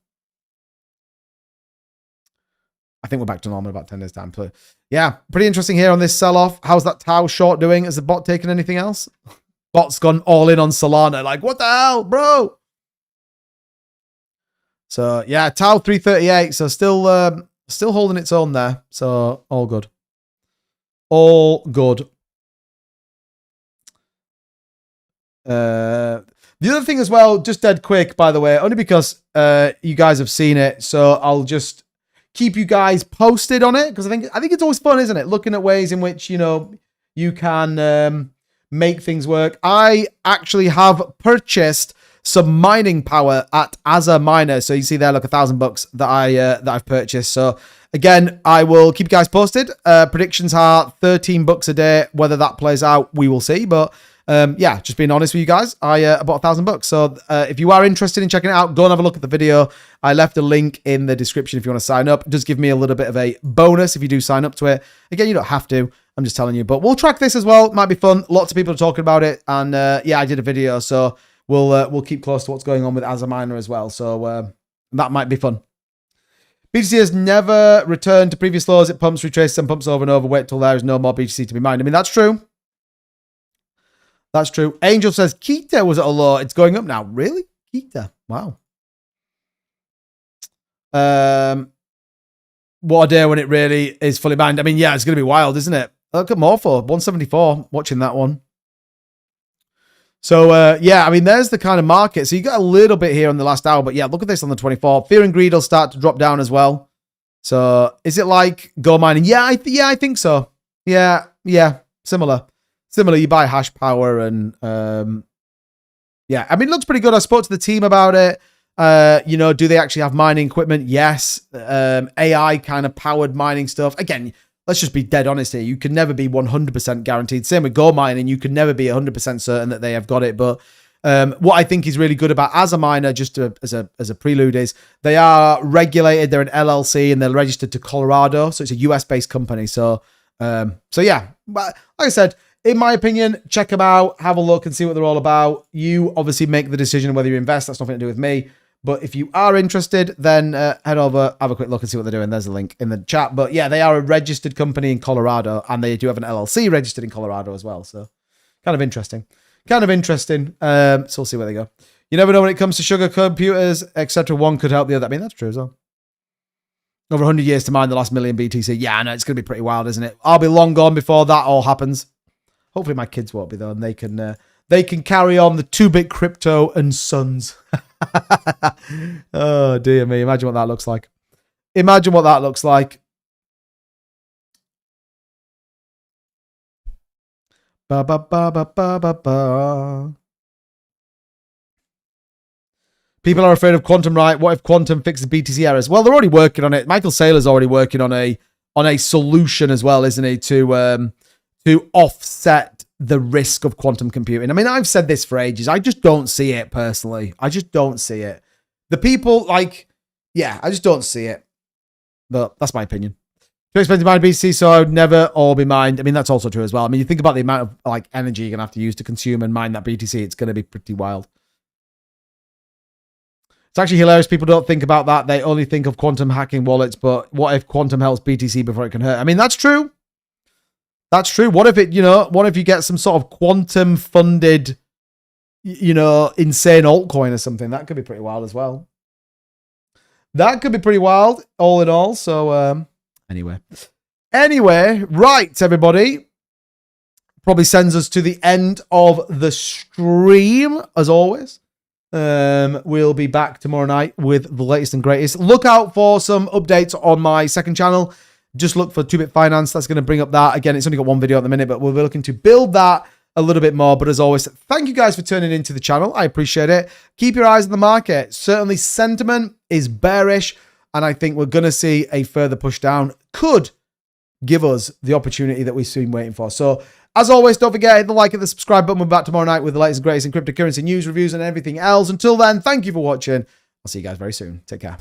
I think we're back to normal in about 10 days' time. So, yeah, pretty interesting here on this sell-off. How's that Tau short doing? Has the bot taken anything else? Bot's gone all in on Solana. Like, what the hell, bro? So, yeah, Tau 338. So, still holding its own there. So, all good. All good. The other thing as well, just dead quick, by the way, only because you guys have seen it, so I'll just keep you guys posted on it, because I think it's always fun, isn't it? Looking at ways in which, you know, you can make things work. I actually have purchased some mining power at Asa Miner, so you see there, look, $1,000 that I've purchased. So again, I will keep you guys posted. Predictions are $13 a day. Whether that plays out, we will see, but yeah, just being honest with you guys, I bought $1,000. So if you are interested in checking it out, go and have a look at the video. I left a link in the description if you want to sign up. It does give me a little bit of a bonus if you do sign up to it. Again, you don't have to. I'm just telling you. But we'll track this as well. It might be fun. Lots of people are talking about it. And yeah, I did a video. So we'll keep close to what's going on with Asa Miner as well. So that might be fun. BTC has never returned to previous lows. It pumps, retraces, and pumps over and over. Wait till there is no more BTC to be mined. I mean, that's true. That's true. Angel says Kita was at a low. It's going up now. Really? Kita. Wow. What a day when it really is fully mined. I mean, yeah, it's going to be wild, isn't it? Look at Morpho. 174. Watching that one. So, yeah, I mean, there's the kind of market. So you got a little bit here on the last hour. But yeah, look at this on the 24th. Fear and greed will start to drop down as well. So is it like go mining? Yeah, I think so. Yeah. Similar, you buy hash power and, yeah, I mean, it looks pretty good. I spoke to the team about it. You know, do they actually have mining equipment? Yes. AI kind of powered mining stuff. Again, let's just be dead honest here. You can never be 100% guaranteed. Same with gold mining. You can never be 100% certain that they have got it. But what I think is really good about Asa Miner, just as a prelude, is they are regulated. They're an LLC and they're registered to Colorado. So it's a US-based company. So yeah, but like I said, in my opinion, check them out, have a look and see what they're all about. You obviously make the decision whether you invest. That's nothing to do with me. But if you are interested, then head over, have a quick look and see what they're doing. There's a link in the chat. But yeah, they are a registered company in Colorado, and they do have an LLC registered in Colorado as well. So kind of interesting. So we'll see where they go. You never know when it comes to sugar computers, etc. One could help the other. I mean, that's true as well. Over 100 years to mine the last million BTC. Yeah, I know, it's going to be pretty wild, isn't it? I'll be long gone before that all happens. Hopefully my kids won't be though, and they can carry on the 2-bit crypto and sons. Oh dear me! Imagine what that looks like. Ba ba ba ba ba ba ba. People are afraid of quantum, right? What if quantum fixes BTC errors? Well, they're already working on it. Michael Saylor's already working on a solution as well, isn't he? To offset the risk of quantum computing. I mean, I've said this for ages. I just don't see it personally. I just don't see it. The people I just don't see it. But that's my opinion. Too expensive to mine BTC, so I would never all be mined. I mean, that's also true as well. I mean, you think about the amount of energy you're gonna have to use to consume and mine that BTC. It's gonna be pretty wild. It's actually hilarious. People don't think about that. They only think of quantum hacking wallets. But what if quantum helps BTC before it can hurt? I mean, that's true. That's true. What if what if you get some sort of quantum funded, insane altcoin or something? That could be pretty wild as well. That could be pretty wild all in all. So, Anyway, right, everybody. Probably sends us to the end of the stream, as always. We'll be back tomorrow night with the latest and greatest. Look out for some updates on my second channel. Just look for 2-Bit Finance. That's going to bring up that. Again, it's only got one video at the minute, but we'll be looking to build that a little bit more. But as always, thank you guys for turning into the channel. I appreciate it. Keep your eyes on the market. Certainly sentiment is bearish, and I think we're going to see a further push down. Could give us the opportunity that we've been waiting for. So, as always, don't forget, hit the like and the subscribe button. We're back tomorrow night with the latest and greatest in cryptocurrency news, reviews, and everything else. Until then, thank you for watching. I'll see you guys very soon. Take care.